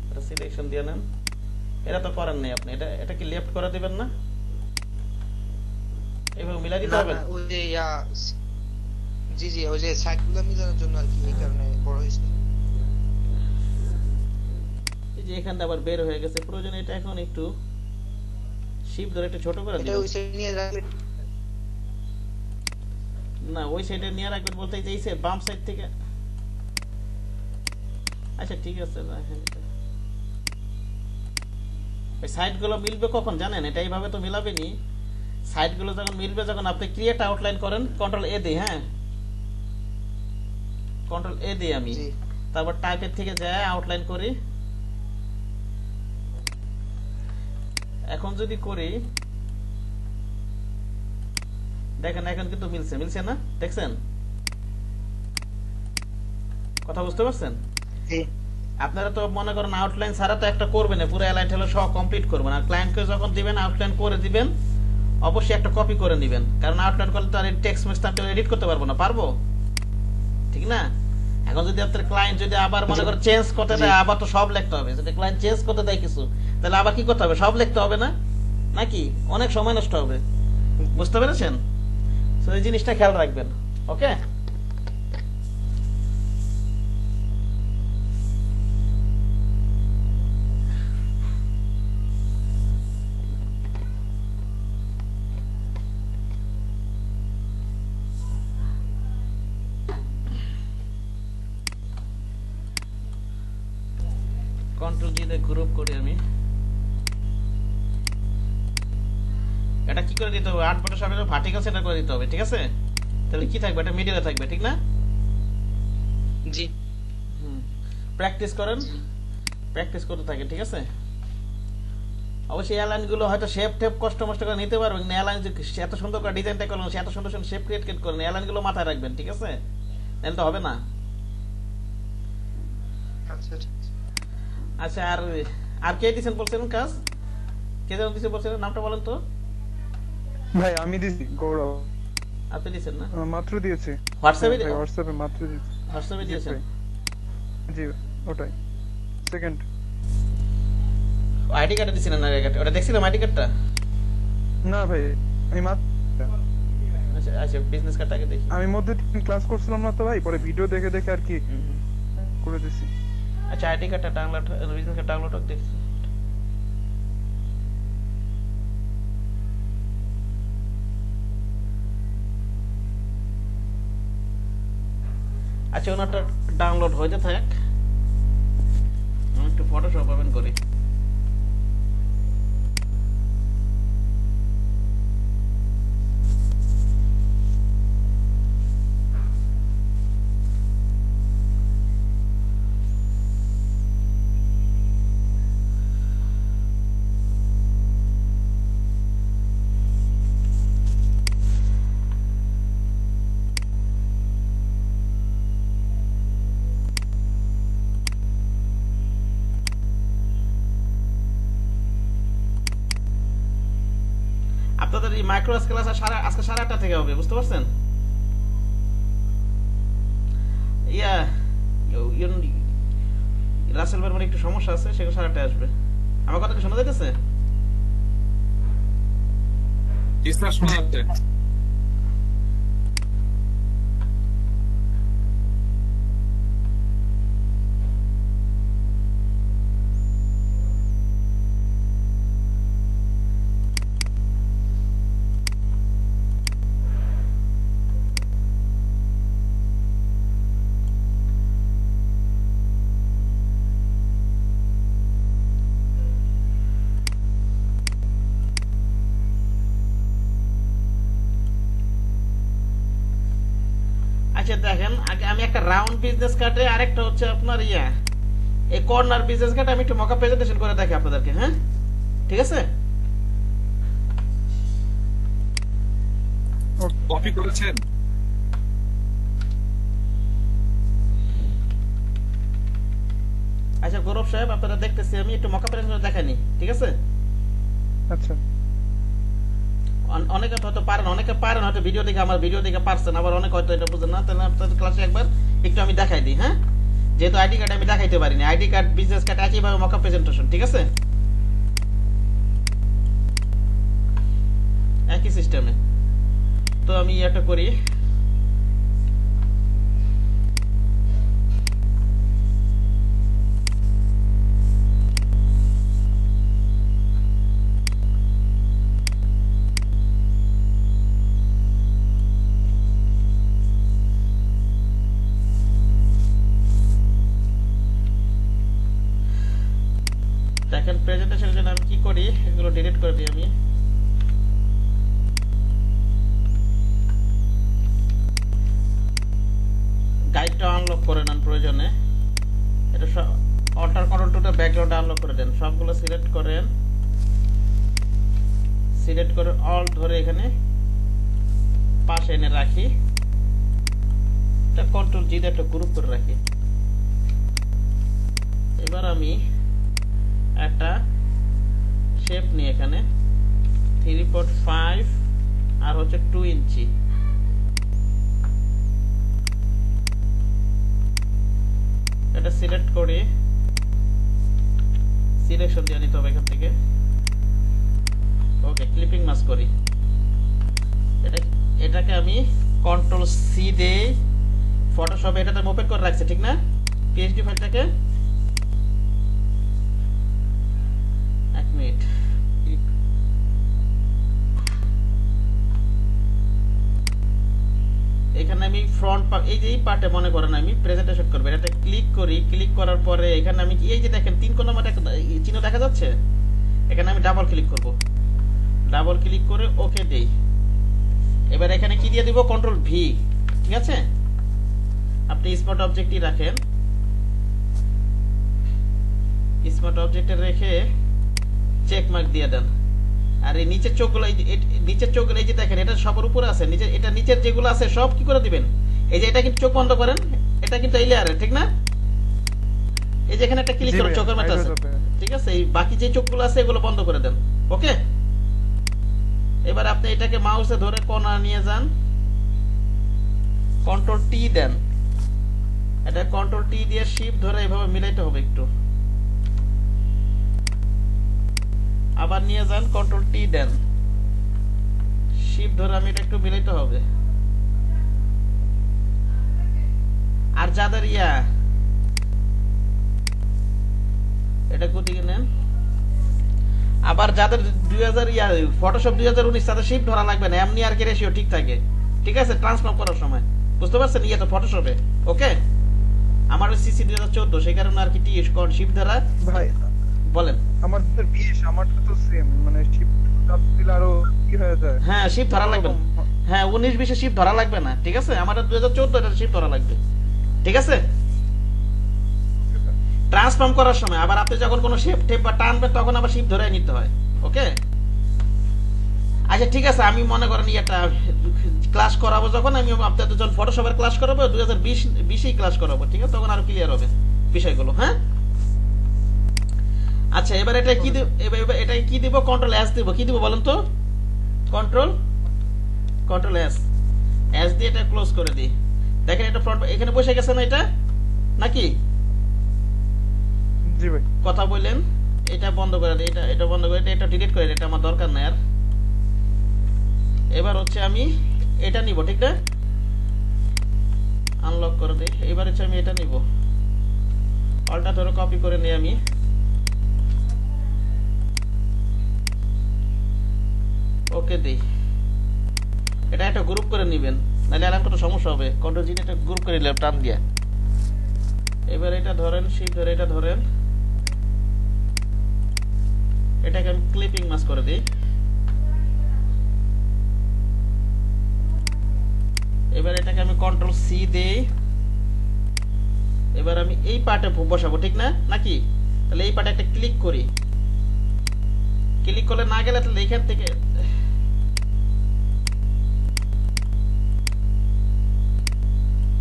এটা সিলেকশন দিয়ে নেন। এটা তো করেন নাই আপনি, এটা এটা কি লেফট করে দিবেন না? এইভাবে মিলাই দিতে না হবে। না, ওই যে জি জি, ওই যে সাইটগুলো মিলানোর জন্য আর কি, এই কারণে বড় হয়েছে। এই যে এখানটা আবার বের হয়ে গেছে, প্রয়োজন এটা এখন একটু শিফট ধরে একটু ছোট করে এটা দিবেন। ওই সাইড নিয়ে রাখলে না, ওই সাইডে নিয়ে রাখবেন বলতে এই যে বাম সাইড থেকে। আচ্ছা ঠিক আছে, রাখেন এটা। ওই সাইডগুলো মিলবে কখন জানেন? এটা এইভাবে তো মিলাবেনি। সাইডগুলো যখন মিলবে, যখন আপনি ক্রিয়েট আউটলাইন করেন, কন্ট্রোল এ দিই, হ্যাঁ কন্ট্রোল এ দিই আমি, জি তারপর টাইপের থেকে যায় আউটলাইন করি। এখন যদি করি, দেখেন এখন কিন্তু মিলছে, মিলছে না? দেখছেন? কথা বুঝতে পারছেন? জি আপনারা তো মনে করেন আউটলাইন ছাড়া তো একটা করবেন না, পুরো অ্যালাইন হলো সব কমপ্লিট করবেন। আর ক্লায়েন্টকে যখন দিবেন আউটলাইন করে দিবেন, অবশ্যই একটা কপি করে নেবেন, কারণ আউটলাইন করলে তো আর টেক্সট মেক্সট আমি এডিট করতে পারবো না, পারবো? ঠিক না? এখন যদি আপনার ক্লায়েন্ট যদি আবার মনে করে চেঞ্জ করতে দেয়, আবার তো সব লিখতে হবে। যদি ক্লায়েন্ট চেঞ্জ করতে দেয় কিছু, তাহলে আবার কি করতে হবে? সব লিখতে হবে না নাকি? অনেক সময় নষ্ট হবে। বুঝতে পেরেছেন? তো এই জিনিসটা খেয়াল রাখবেন, ওকে? কন্ট্রোল জি দিয়ে গ্রুপ করি আমি। এটা এটা কি করে দিতে হবে, 8 পয়েন্টের সামনে ভার্টিক্যাল সেন্টার করে দিতে হবে, ঠিক আছে? তাহলে কি থাকবে, এটা মিডলে থাকবে, ঠিক না? জি প্র্যাকটিস করেন, প্র্যাকটিস করতে থাকেন, ঠিক আছে? অবশ্যই এয়ারলাইন গুলো হয়তো শেপ টেপ কষ্ট মষ্ট করে নিতে পারবেন, এয়ারলাইন যে এত সুন্দর করে ডিজাইনটা করলেন, সে এত সুন্দর সুন্দর শেপ ক্রিয়েট করেন, এয়ারলাইন গুলো মাথায় রাখবেন, ঠিক আছে? তাহলে তো হবে না। আচ্ছা ঠিক আছে। আচ্ছা, আর আর কে দিছেন বলছেন কাজ, কে যেন দিছে বলছেন, নামটা বলেন তো। ভাই আমি দিছি গৌরব, আপনি দিছেন না? মাত্র দিয়েছি। হোয়াটসঅ্যাপে ভাই হোয়াটসঅ্যাপে মাত্র দিয়েছি। হোয়াটসঅ্যাপে জি দিয়েছেন? ভাই। জি ওটাই সেকেন্ড। আইডি কার্ডে দিছেন না? ওটা দেখছিলাম আইডি কার্ডটা। না ভাই আমি মাত্র, আচ্ছা আচ্ছা, বিজনেস কার্ডটাকে দেখি। আমি মধ্যে ক্লাস করছিলাম না তো ভাই, পরে ভিডিও দেখে দেখে আর কি করে দিছি। আচ্ছা, আইডি কার্ডটা ডাউনলোড, বিজনেস কার্ড ডাউনলোড দেখছি। আচ্ছা, ওনারটা ডাউনলোড হইতে থাক, আমি একটু ফটোশপ ওপেন করি। আপনাদের এই মাইক্রো ক্লাস আজকে 8:30 থেকে হবে, বুঝতে পারছেন? ইয়া রাসেল ভাইয়ের একটু সমস্যা আছে, সেগুলো 8:30 আসবে। আমার কথা কি শোনা যাইতেছে? জি স্যার, শোনা যাচ্ছে। আচ্ছা দেখেন, আগে আমি একটা রাউন্ড বিজনেস কার্ডে, আরেকটা হচ্ছে আপনার এই কর্নার বিজনেস কার্ড আমি একটু মকা প্রেজেন্টেশন করে দেখি আপনাদেরকে, হ্যাঁ ঠিক আছে? কপি করেছেন? আচ্ছা গৌরব সাহেব, আপনারা দেখতেছি, আমি একটু মকা প্রেজেন্টেশন দেখানি, ঠিক আছে? আচ্ছা অনেকে হয়তো পারেন, অনেকে পারেন হয়তো ভিডিও দেখে, আমার ভিডিও দেখে পারছেন, আবার অনেকে হয়তো এটা বুঝেন না, তাহলে আপনাদের ক্লাসে একবার একটু আমি দেখাই দিই, হ্যাঁ? যেহেতু আইডি কার্ড আমি দেখাইতে পারিনি, আইডি কার্ড বিজনেস কার্ড একইভাবে মকা প্রেজেন্টেশন, ঠিক আছে? একই সিস্টেমে। তো আমি একটা করি, দেখেন প্রেজেন্টেশনের জন্য আমি কি করি, এগুলো ডিলিট করে দিই আমি। গাইডটা আনলক করে নেন প্রয়োজনে, এটা সব অল্টার কন্ট্রোল টুটা ব্যাকগ্রাউন্ড আনলক করে দেন, সবগুলো সিলেক্ট করেন, সিলেক্ট করে অল ধরে এখানে পাশে এনে রাখি, এটা কন্ট্রোল জি দিয়ে একটা গ্রুপ করে রাখি। এবার আমি একটা শেপ নিয়ে এখানে 3.5 আর হচ্ছে 2 ইঞ্চি, এটা সিলেক্ট করে সিলেকশন দিয়ে নিতে হবে এখান থেকে। ওকে, ক্লিপিং মাস্ক করি, এটাকে আমি কন্ট্রোল সি দিয়ে ফটোশপে এটাতে ওপেন করে রাখছি, ঠিক না? পিএইচডি ফাইলটাকে এক মিনিট, এখানে আমি ফ্রন্ট এই যে এই পার্টে মনে করেন আমি প্রেজেন্টেশন করব, এটাতে ক্লিক করি, ক্লিক করার পরে এখানে আমি এই যে দেখেন 3 কোণের মধ্যে চিহ্ন দেখা যাচ্ছে, এখানে আমি ডাবল ক্লিক করব, ডাবল ক্লিক করে ওকে দেই। এবার এখানে কি দিয়ে দিব, কন্ট্রোল ভি, ঠিক আছে। আপনি স্মার্ট অবজেক্টই রাখেন, স্মার্ট অবজেক্টে রেখে চেক মার্ক দিয়ে দেন। আর এই নিচের চোখগুলো, নিচের চোখগুলো এই যে দেখেন, এটা সবার উপরে আছে, নিচে এটা নিচের যেগুলো আছে সব কি করে দিবেন, এই যে এটা কিন্তু চোখ বন্ধ করেন, এটা কিন্তু এই লেয়ারে, ঠিক না। এই যে এখানে একটা ক্লিক জি করেন, ভাইয়া, চোখের মধ্যে আছে, আইডিয়া তো ঠিক আছে। এই বাকি যে চোখগুলো আছে এগুলো বন্ধ করে দেন, ওকে। এবার আপনি এটাকে মাউসে ধরে কোণা নিয়ে যান, কন্ট্রোল টি দেন। এটা কন্ট্রোল টি দিয়ে শিফট ধরে এইভাবে মিলাইতে হবে একটু, আবার নিয়ে যান, কন্ট্রোল টি দেন, শিফট ধরে আমি এটা একটু মিলাইতে হবে। আর যাদের এটা কোথেকে নেন, আবার যাদের 2000 ফটোশপ 2019 তাদের শিফট ধরা লাগবে না, এমনি আর কি রেশিও ঠিক থাকে, ঠিক আছে, ট্রান্সফর্ম করার সময়, বুঝতে পারছেন, তো ফটোশপে, ওকে। আমার সিসি 2014, সেই কারণে আর কি টি শিফট ধরা। ভাই বলেন। আমার 20 আমারটা তো সেম, মানে শিফট চাপ দিলে আরো কি হয়ে যায়। হ্যাঁ, শিফট ধরা লাগবে না। হ্যাঁ, 19-20 শিফট ধরা লাগবে না, ঠিক আছে। আমার 2014 এটা শিফট ধরা লাগবে, ঠিক আছে। ট্রান্সফর্ম করার সময় আবার আপনি যখন কোনো শেপ টেপ বা টানবেন তখন আবার শিফট ধরে নিতে হয়, ওকে। আচ্ছা ঠিক আছে, আমি মনে করেন এটা ক্লাস করাবো যখন, আমি আপনাদের যখন ফটোশপের ক্লাস করাবো 2020-20 ক্লাস করাবো, ঠিক আছে, তখন আরো ক্লিয়ার হবে বিষয়গুলো, হ্যাঁ। আচ্ছা এবার এটা কি এটা কি দিব, কন্ট্রোল এস দিব, কি দিব বলেন তো, কন্ট্রোল এস দিয়ে এটা ক্লোজ করে দিই। দেখেন এটা ফ্রন্ট, এখানে বসে গেছে না এটা, নাকি জি ভাই, কথা বললেন। এটা বন্ধ করে দিই, এটা বন্ধ করে দিই, এটা ডিলিট করে দিই, এটা আমার দরকার নাই আর। এবার হচ্ছে আমি এটা নিব, ঠিক না, আনলক করে দিই। এবার হচ্ছে আমি এটা নিব, অল্টা ধরে কপি করে নিই আমি, ওকে দিই। এটা একটা গ্রুপ করে নিবেন, নাহলে আর একটা সমস্যা হবে। কন্ট্রোল জি এটা গ্রুপ করে নিলাম টান দিয়ে। এবার এটা ধরেন, শিফট ধরে এটা ধরেন, এটাকে আমি ক্লিপিং মাস্ক করে দিই। এবার এটাকে আমি কন্ট্রোল সি দেই। এবার আমি এই পার্টে বসাবো, ঠিক না, নাকি। তাহলে এই পার্টে একটা ক্লিক করি, ক্লিক করলে না গেলে তাহলে এখান থেকে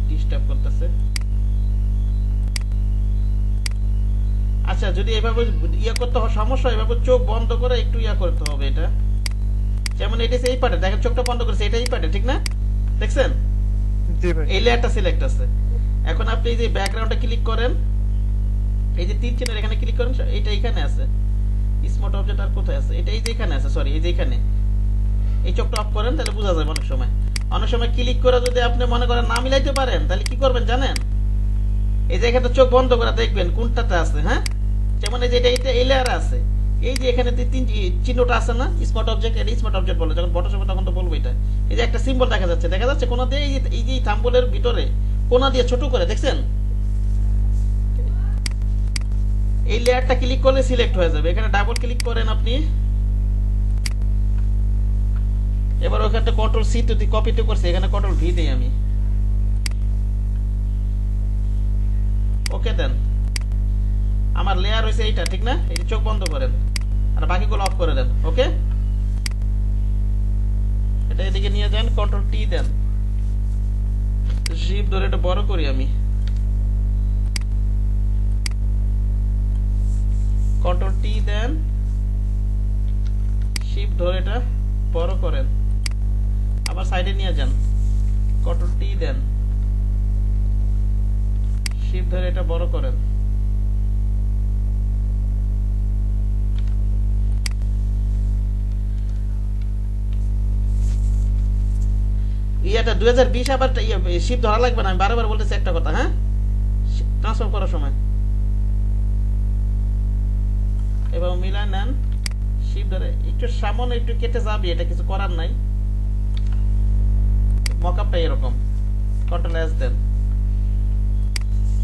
ডিস্টার্ব করতেছে। আচ্ছা যদি এভাবে করতে হয় সমস্যা, এভাবে চোখ বন্ধ করে একটু করতে হবে এটা, যেমন এটা এই পার্টে দেখেন চোখটা বন্ধ করেছে, এটা এই পার্টে, ঠিক না, দেখছেন জি ভাই, এই লেয়ারটা সিলেক্ট আছে। এখন আপনি এই যে ব্যাকগ্রাউন্ডে ক্লিক করেন, এই যে তীর চিহ্নের এখানে ক্লিক করেন, এটা এখানে আছে, স্মার্ট অবজেক্ট আর কোথায় আছে, এটা এই যে এখানে আছে, সরি এই যে এখানে, এই চোখটা অফ করেন, তাহলে বোঝা যাবে। অনেক সময় ক্লিক করে যদি আপনি মনে করেন না মিলাইতে পারেন, তাহলে কি করবেন জানেন, এই যে এখানে চোখ বন্ধ করে দেখবেন কোনটাতে আছে, হ্যাঁ, যেমন এই যে এটা এই লেয়ারে আছে, এই যে এখানে তিন চিহ্নটা আছে না, স্মার্ট অবজেক্ট, এটা স্মার্ট অবজেক্ট বলে, যখন ফটোশপে তখন তো বলবো এটা। এই যে একটা সিম্বল দেখা যাচ্ছে কোনা দিয়ে, এই যে থাম্বলের ভিতরে কোনা দিয়ে ছোট করে, দেখছেন, এই লেয়ারটা ক্লিক করলে সিলেক্ট হয়ে যাবে। এখানে ডাবল ক্লিক করেন আপনি, এবার ওখানে কন্ট্রোল সি তো কপি তো করছি, এখানে কন্ট্রোল ভি দেই আমি, ওকে দেন। আমার লেয়ার হয়েছে এইটা, ঠিক না, এই যে চোখ বন্ধ করেন আর বাকিগুলো অফ করে দেন, ওকে। এটা এদিকে নিয়ে যান, কন্ট্রোল টি দেন, শিফট ধরে এটা বড় করি আমি, কন্ট্রোল টি দেন, শিফট ধরে এটা বড় করেন, আবার সাইডে নিয়ে যান, কন্ট্রোল টি দেন, শিফট ধরে এটা বড় করেন। ইয়াটা 2020 আবার শিফট ধরা লাগবে না, আমি বারবার বলতেছি একটা কথা, হ্যাঁ, ট্রান্সফার করার সময় এবার মিলাই নেন, শিফট ধরে একটু সামনে একটু কেটে যাবে, এটা কিছু করার নাই, মকআপটা এরকম, কন্ট্রোল এস দেন,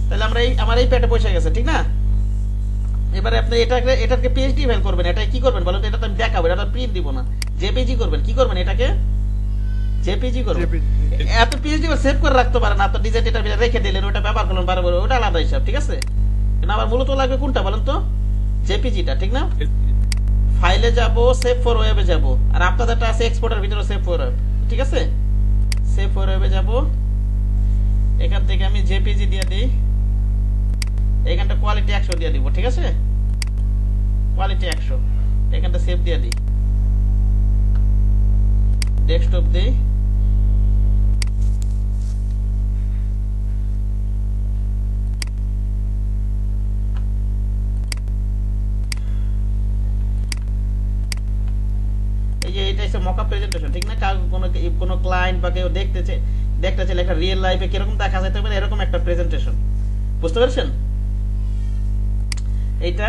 তাহলে আমরা আমার এই প্যাটে বসে গেছে, ঠিক না। এবারে আপনি এটাকে পিএইচডি ফাইল করবেন, এটা কি করবেন বলেন তো? এটা তো আমি দেখাবো, এটা তো প্রিন্ট দিব না। জেপিজি করবেন। কি করবেন এটাকে? জেপিজি করবেন। JPG এত পিএইচডি সেভ করে রাখতে পারেন, আপনার ডিজাইন এটা রেখে দিলেন, ওটা ব্যবহার করলেন বারবার, ওটা আলাদা হিসাব, ঠিক আছে? কিন্তু আমার মূলত লাগবে কোনটা বলেন তো? জেপিজিটা, ঠিক না? ফাইলে যাব, সেভ ফর ওয়েবে যাব, আর আপনাদেরটা আছে এক্সপোর্টের ভিতরে সেভ ফর ওয়েব, ঠিক আছে? সেভ ফর ওয়েবে যাব, এখান থেকে আমি জেপিজি দিয়ে দিই, এখানটা কোয়ালিটি 100 দিয়ে দিব, ঠিক আছে? কোয়ালিটি 100, এখানটা সেভ দিয়ে দিই, ডেস্কটপ দিই, এই যে এটা হচ্ছে মকআপ প্রেজেন্টেশন, ঠিক না? কোনো ক্লায়েন্ট বা কেউ দেখতে চাইলে একটা রিয়েল লাইফে কিরকম দেখা যেতে পারে এরকম একটা প্রেজেন্টেশন, বুঝতে পারছেন? এইটা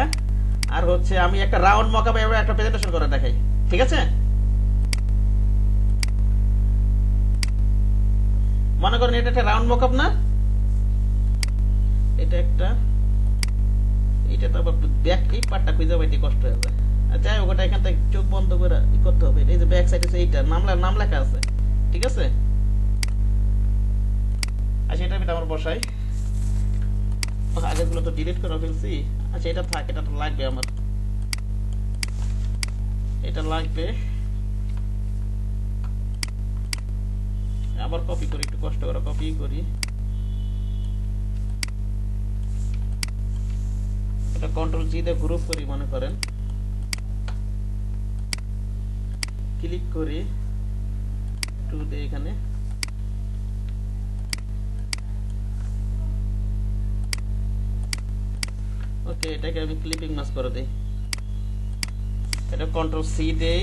আর হচ্ছে আমি একটা রাউন্ড মকআপ এবার একটা প্রেজেন্টেশন করে দেখাই, ঠিক আছে? মনে করেন এটা একটা রাউন্ড মকআপ না, এটা একটা, এটা তো আবার ব্যাক এই পার্টটা খুঁজে পাইতে কষ্ট হয়ে যায়। যাই হোক, ওটা এখান থেকে চোখ বন্ধ করে ই করতে হবে। এই যে ব্যাক সাইড আছে, এইটা নাম লেখা আছে, ঠিক আছে? আচ্ছা, এটা আমার বসাই, আগেগুলো তো ডিলিট করে ফেলছি। আচ্ছা, এটা থাক, এটা তো লাগবে আমার, এটা লাগবে। আবার কপি করি, একটু কষ্ট করে কপি করি, এটা কন্ট্রোল জি দিয়ে গ্রুপ করি, মনে করেন ক্লিক করি, টু দিয়ে এখানে ওকে, এটাকে আমি ক্লিপিং মাস্ক করে দেই, এটা কন্ট্রোল সি দেই,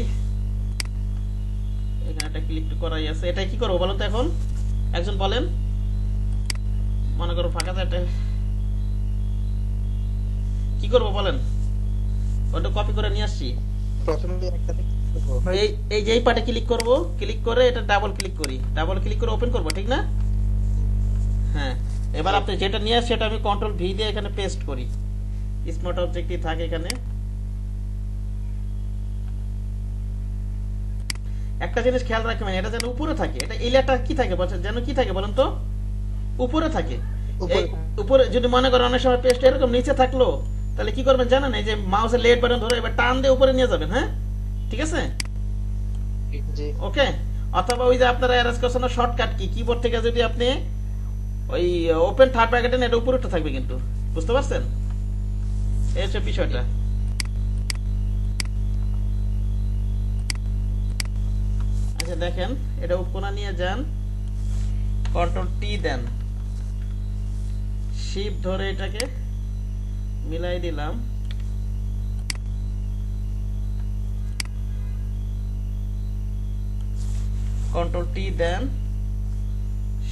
এখানে একটা ক্লিক করাই আছে। এটা কি করবো বলেন তো? এখন একজন বলেন, মনে করো ফাঁকা এটা কি করবো বলেন? ওটা কপি করে নিয়ে আসছি, প্রথমে একটাতে click করবো। এই যে এই পার্টে ক্লিক করব, ক্লিক করে এটা ডাবল ক্লিক করি, ডাবল ক্লিক করে ওপেন করব, ঠিক না? হ্যাঁ, এবার আপনি যেটা নিয়ে আসছেন সেটা আমি কন্ট্রোল ভি দিয়ে এখানে পেস্ট করি, স্মার্ট অবজেক্টই থাকে এখানে। একটা জিনিস খেয়াল রাখবেন, এটা যেন উপরে থাকে, এটা এই লেয়ারটা কি থাকে বলছেন, যেন কি থাকে বলেন তো? উপরে থাকে। উপরে। উপরে যদি মনে করেন অনেক সময় পেস্ট এরকম নিচে থাকলো, তাহলে কি করবেন জানেন? এই যে মাউসের লেফট বাটন ধরে এবার টান দিয়ে উপরে নিয়ে যাবেন, হ্যাঁ, ঠিক আছে? জি। ওকে। অথবা ওই যে আপনারা অ্যারেঞ্জ করছেন না শর্টকাট কি, কিবোর্ড থেকে যদি আপনি ওই ওপেন থার্ড ব্র্যাকেট নেন, এটা উপরে উঠে থাকবে কিন্তু, বুঝতে পারছেন? এই হচ্ছে বিষয়টা। আচ্ছা দেখেন, এটা উপকোণা নিয়ে যান, কন্ট্রোল টি দেন, শিপ ধরে এটাকে মিলাই দিলাম, কন্ট্রোল টি দেন,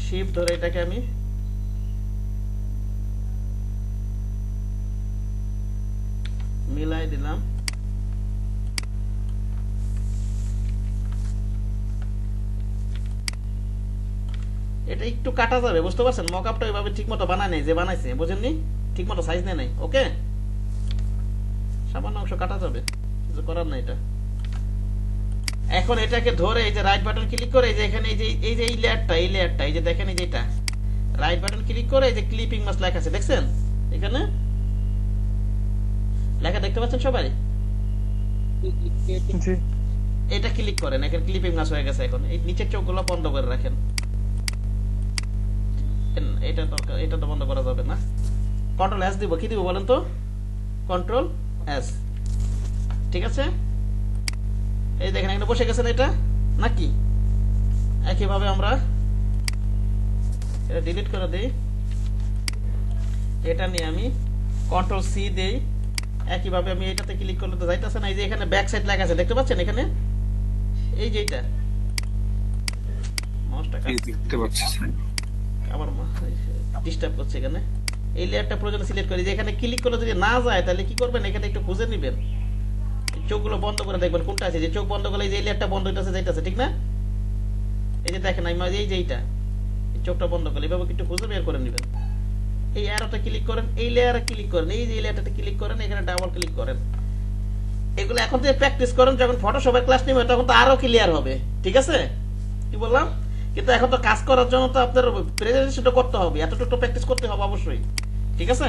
শিপ ধরে এটাকে আমি মিলাই দিলাম। এটা একটু কাটা যাবে, বুঝতে পারছেন? মকআপটা ওইভাবে ঠিকমতো বানায় নাই, যে বানাইছে বুঝেননি, ঠিকমতো সাইজ নেয় নাই। ওকে, সামান্য অংশ কাটা যাবে, কিছু করার নাই এটা। এখন এটাকে ধরে এই যে রাইট বাটন ক্লিক করে এই যে এখানে এই যে এই লেয়ারটা এই যে দেখেন, এই যে এটা রাইট বাটন ক্লিক করে এই যে ক্লিপিং মাস্ক লেখা আছে, দেখছেন? এখানে লেখা দেখতে পাচ্ছেন সবাই? জি এটা ক্লিক করেন, এখানে ক্লিপিং মাস্ক হয়ে গেছে। এখন এই নিচের চোখগুলো বন্ধ করে রাখেন, এটা দরকার, এটা তো বন্ধ করা যাবে না। কন্ট্রোল এস দিব, কি দিব বলেন তো? কন্ট্রোল এস, ঠিক আছে? এই দেখেন এখানে বসে গেছেন এটা নাকি? একইভাবে আমরা এটা ডিলিট করে দেই, এটা নিয়ে আমি কন্ট্রোল সি দেই, একইভাবে আমি এটাতে ক্লিক করলে তো যাইতেছে না। এই যে এখানে ব্যাক সাইড লেখা আছে, দেখতে পাচ্ছেন এখানে? এই যে এটা মাউসটা দেখতে পাচ্ছি আমার ডিস্টার্ব করছে এখানে। এই লেয়ারটা প্রয়োজন সিলেক্ট করে যে এখানে ক্লিক করলে যদি না যায় তাহলে কি করবেন, এখানে একটু খুঁজে নেবেন, চোখগুলো বন্ধ করে দেখবেন কোনটা আছে। যে চোখ বন্ধ করলে এই যে লেয়ারটা বন্ধ হইতেছে যাইতেছে, ঠিক না? এই যে দেখেন আমি এই যে এইটা, চোখটা বন্ধ করলে এভাবে একটু খুঁজে বের করে নেবেন। এই অ্যারোতে ক্লিক করেন, এই লেয়ারে ক্লিক করেন, এই যে লেয়ারটাতে ক্লিক করেন, এখানে ডাবল ক্লিক করেন। এগুলো এখন থেকে প্র্যাকটিস করেন, যখন ফটোশপের ক্লাস নেবেন তখন তো আরো ক্লিয়ার হবে, ঠিক আছে? কি বললাম? কিন্তু এখন তো কাজ করার জন্য তো আপনার প্রেজেন্টেশনটা করতে হবে, এতটুকু প্র্যাকটিস করতে হবে অবশ্যই, ঠিক আছে?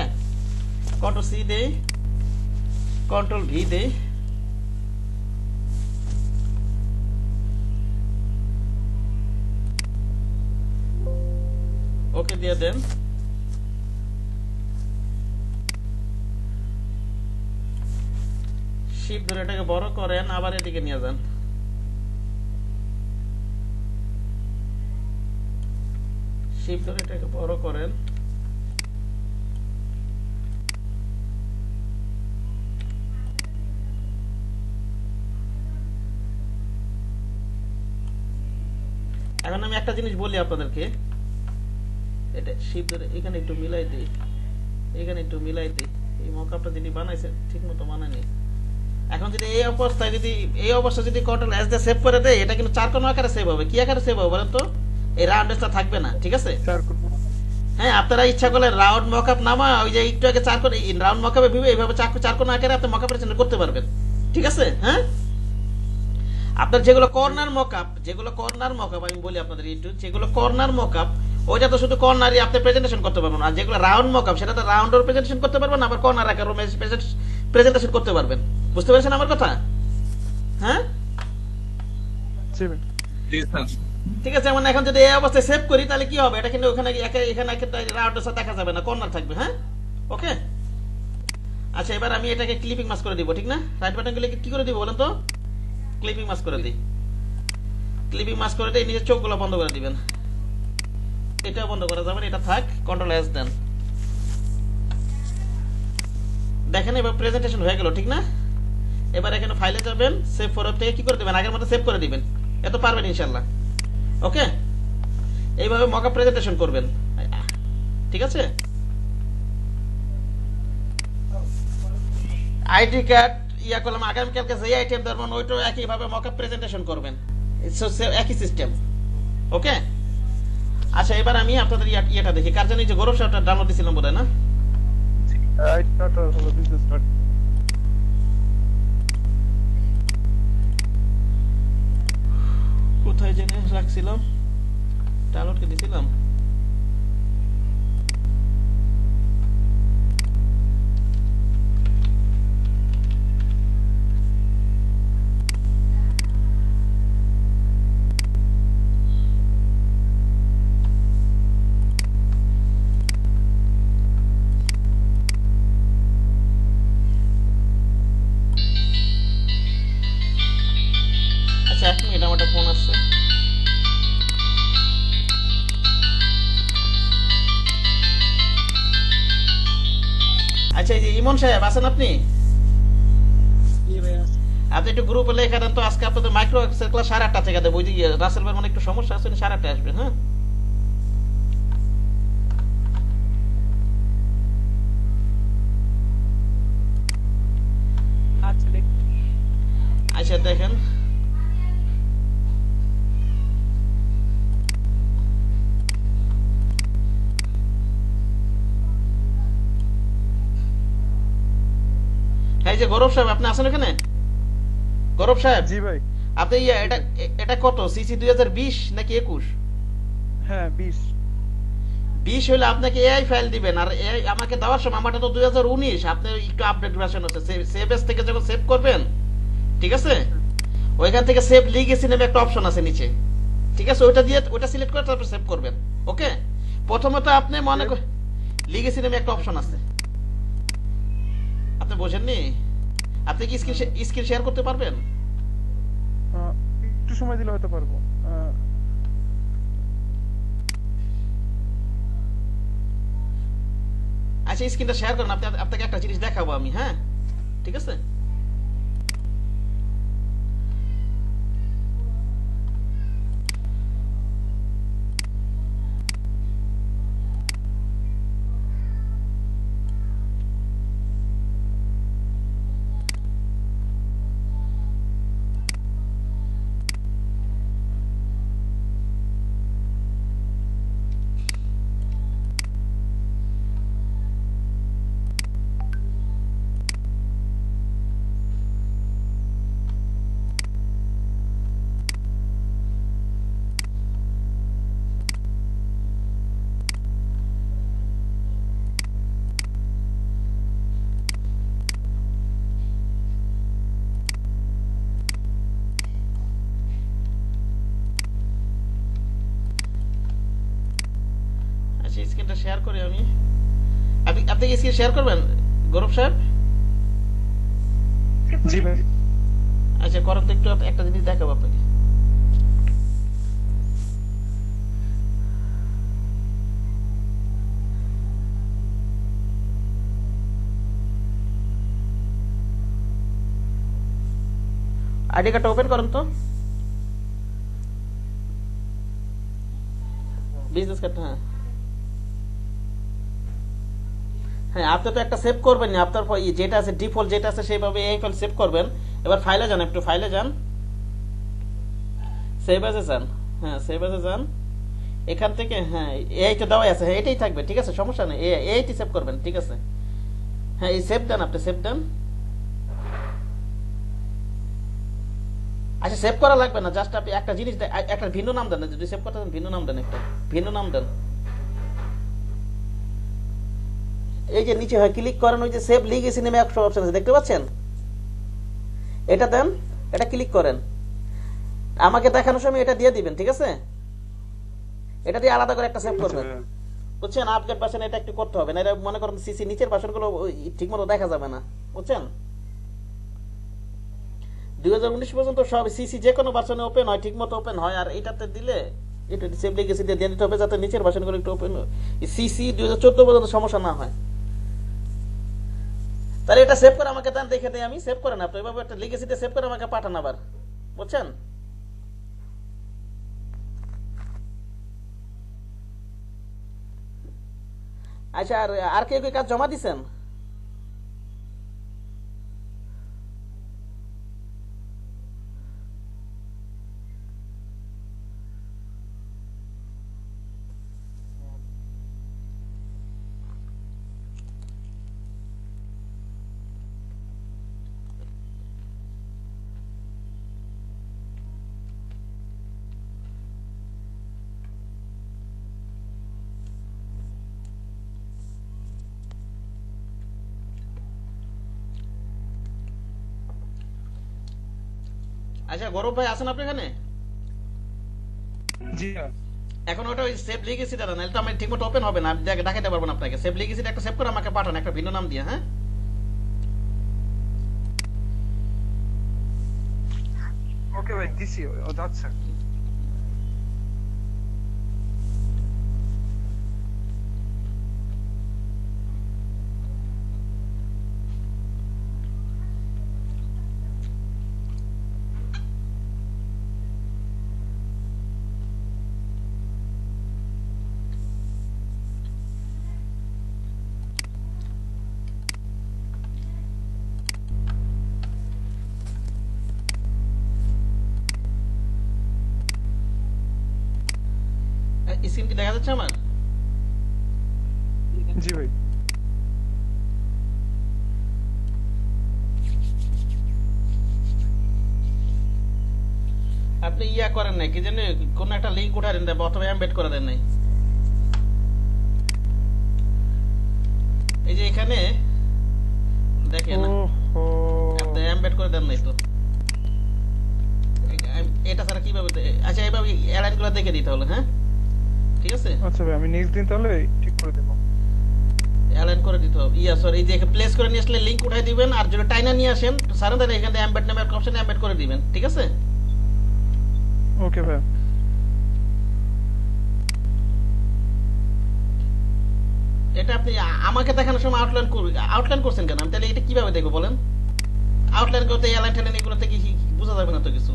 কন্ট্রোল সি দেই, কন্ট্রোল ভি দেই, ওকে দিয়ে দেন। শিপ ধরে এটাকে বড় করেন, আবার এদিকে নিয়ে যান। শিপ ধরে এটাকে বড় করেন, এখন আমি একটা জিনিস বলি আপনাদেরকে, এটা শিপ ধরে এখানে একটু মিলাই দিই, এখানে একটু মিলাই দিই। এই মকআপটা যিনি বানাইছে ঠিক মতো বানায়নি। এখন যদি এই অবস্থায় যদি কন্ট্রোল এস দিয়ে সেভ করে দেয়, এটা কিন্তু 4 কোণ আকারে সেভ হবে। কি আকারে সেভ হবে বলেন তো? এই রাউন্ড এসটা থাকবে না, ঠিক আছে? হ্যাঁ, আপনারা ইচ্ছা করলে রাউন্ড মকআপ নামা ওই যে একটু আগে 4 কোণ রাউন্ড মকআপে ভিউ এইভাবে 4 কোণ আকারে আপনি মকআপ প্রেজেন্ট করতে পারবেন, ঠিক আছে? হ্যাঁ, আপনার যেগুলো কর্নার মকআপ আমি বলি আপনাদের একটু, যেগুলো কর্নার মকআপ ওইটা তো শুধু কর্নারই আপনি প্রেজেন্টেশন করতে পারবেন। আর যেগুলো রাউন্ড মকআপ সেটা তো রাউন্ডের প্রেজেন্টেশন করতে পারবেন, আবার কর্নার আকারে প্রেজেন্টেশন করতে পারবেন। বুঝতে পেরেছেন আমার কথা? হ্যাঁ, ঠিক আছে। মানে এখন যদি এই অবস্থায় সেভ করি তাহলে কি হবে, এটা কিন্তু ওখানে এখানে রাউন্ডের সাথে দেখা যাবে না, কর্নার থাকবে। হ্যাঁ, ওকে। আচ্ছা, এবার আমি এটাকে ক্লিপিং মাস্ক করে দিব, ঠিক না? রাইট বাটন ক্লিক কি করে দিব বলেন তো? ক্লিপিং মাস্ক করে দিই। ক্লিপিং মাস্ক করে দিয়ে নিজের চোখগুলো বন্ধ করে দিবেন। এটাও বন্ধ করা যাবে না, এটা থাক। কন্ট্রোল এস দেন। দেখেন এবার প্রেজেন্টেশন হয়ে গেল, ঠিক না? এবার এখানে ফাইলে যাবেন, সেভ ফর থেকে কি করে দিবেন, আগের মতো সেভ করে দিবেন। এত পারবেন ইনশাআল্লাহ। ওকে, এইভাবে মকআপ প্রেজেন্টেশন করবেন, ঠিক আছে? আইডি কার্ড ইয়া করলাম, আগামীকালকে যে আইটেম ধরবেন ওইটাও একইভাবে মকআপ প্রেজেন্টেশন করবেন, একই সিস্টেম। ওকে, আচ্ছা এবার আমি আপনাদের ইয়েটা দেখি, কার জানি যে গৌরব সাহেবটা ডাউনলোড দিছিলাম বোধহয় না? কোথায় জেনে রাখছিলাম, ডাউনলোডকে দিছিলাম। আচ্ছা, 1 মিনিট, আমার একটা ফোন আসছে। আচ্ছা, এই যে ইমন সাহেব আছেন আপনি? আপনি একটু গ্রুপে লেখা দেন তো, আজকে আপনাদের মাইক্রো এক্সেল ক্লাস 8:30 থেকে দেবো। ওই যে রাসেল ভাই মানে একটু সমস্যা আছে, 8:30 আসবেন। হ্যাঁ, আচ্ছা দেখেন এই যে গৌরব সাহেব আপনি আছেন এখানে? গৌরব সাহেব, জি ভাই। আপনি এটা কত সিসি 2020 নাকি 21? হ্যাঁ 20 হলে আপনাকে এআই ফাইল দিবেন, আর এআই আমাকে দেওয়ার সময় আমারটা তো 2019, আপনি একটু আপডেট ভার্সন হচ্ছে। সেভ এস থেকে যখন সেভ করবেন, ঠিক আছে, ওইখান থেকে সেভ লিগেসি নামে একটা অপশন আছে নিচে, ঠিক আছে? ওটা সিলেক্ট করে তারপর সেভ করবেন। ওকে, প্রথমত আপনি মনে করেন লিগেসি নামে একটা অপশন আছে, আপনি বোঝেননি? আপনি কি স্ক্রিন শেয়ার করতে পারবেন? একটু সময় দিলে হয়তো পারবো। আচ্ছা, স্ক্রিনটা শেয়ার করেন, আপনাকে একটা জিনিস দেখাবো আমি। হ্যাঁ, ঠিক আছে। স্ক্রিনটা শেয়ার করি আমি। আপনি কি স্ক্রিন শেয়ার করবেন গৌরব সাহেব? জি ভাই। আচ্ছা করেন তো, একটু একটা জিনিস দেখাবো আপনাকে। আইডি কার্ডটা ওপেন করেন তো, বিজনেস কার্ড। হ্যাঁ হ্যাঁ, আপনি তো একটা সেভ করবেন না, আপনার যেটা আছে ডিফল্ট যেটা আছে সেইভাবে এই ফাইল সেভ করবেন। এবার ফাইলে যান, একটু ফাইলে যান, সেভ এসে যান। হ্যাঁ সেভ এসে যান, এখান থেকে হ্যাঁ এই তো দেওয়াই আছে, হ্যাঁ এটাই থাকবে, ঠিক আছে সমস্যা নেই, এইটি সেভ করবেন, ঠিক আছে। হ্যাঁ এই সেভ দেন, আপনি সেভ দেন। আচ্ছা সেভ করা লাগবে না, জাস্ট আপনি একটা জিনিস একটা ভিন্ন নাম দেন, যদি সেভ করতে চান ভিন্ন নাম দেন, একটা ভিন্ন নাম দেন। এই যে নিচে হয় ক্লিক করেন, ওই যে সেভ লিগেসি নেমে একটা অপশন আছে দেখতে পাচ্ছেন, এটা দেন, এটা ক্লিক করেন। আমাকে দেখানোর সময় এটা দিয়ে দিবেন, ঠিক আছে। এটা দিয়ে আলাদা করে একটা সেভ করবেন, বুঝছেন। আপডেট ভার্সন এটা একটু করতে হবে, না এটা মনে করেন সিসি নিচের ভার্সনগুলো ঠিকমতো দেখা যাবে না, বুঝছেন। 2019 পর্যন্ত সব সিসি যে কোনো ভার্সনে ওপেন হয়, ঠিকমতো ওপেন হয়। আর এটাতে দিলে এটা সেভ লিগেসি দিয়ে দিয়ে দিতে হবে, যাতে নিচের ভার্সনগুলো একটু ওপেন হয়। সিসি 2014 পর্যন্ত সমস্যা না হয়। তাহলে এটা সেভ করে আমাকে দেন, দেখে দেই আমি, সেভ করেন আপনি এভাবে একটা লিগেসিতে সেভ করে আমাকে পাঠান আবার, বুঝছেন। আচ্ছা আর কেউ কি কাজ জমা দিছেন? আচ্ছা গৌরব ভাই আছেন আপনি এখানে? জি এখন ওটা ওই সেভ লিগেসি দাদা, নাহলে তো আমি ঠিকমতো ওপেন হবে না, আমি দেখাতে পারবো না আপনাকে। সেভ লিগেসিটা একটা সেভ করে আমাকে পাঠান, একটা ভিন্ন নাম দিয়ে। হ্যাঁ ওকে ভাই, দিছি, ও যাচ্ছে। স্ক্রিন কি দেখা যাচ্ছে আমার? জি ভাই। আপনি ইয়া করেন নাই কি জানি, কোন একটা লিংক উঠায় দেন অথবা এমবেড করে দেন নাই। এই যে এখানে দেখেন আপনি এমবেড করে দেন নাই তো, এটা ছাড়া কিভাবে আচ্ছা এইভাবে অ্যালাইন করে দেখে দিতে হলো। হ্যাঁ ঠিক আছে, আচ্ছা ভাই, আমি নেক্সট দিন তাহলে ঠিক করে দেব, অ্যালাইন করে দিতে হবে। ইয়া সরি, এই যে প্লেস করে নিয়ে আসলে লিংক উঠাই দিবেন, আর যদি টাইনা নিয়ে আসেন সারা তাহলে এখানে এমবেড নামের অপশন এমবেড করে দিবেন, ঠিক আছে। ওকে ভাই। এটা আপনি আমাকে দেখানোর সময় আউটলাইন করছেন কেন? আমি তাহলে এটা কিভাবে দেখবো বলেন? আউটলাইন করতে অ্যালাইন টেলাইন এগুলোতে কি বোঝা যাবে না তো কিছু।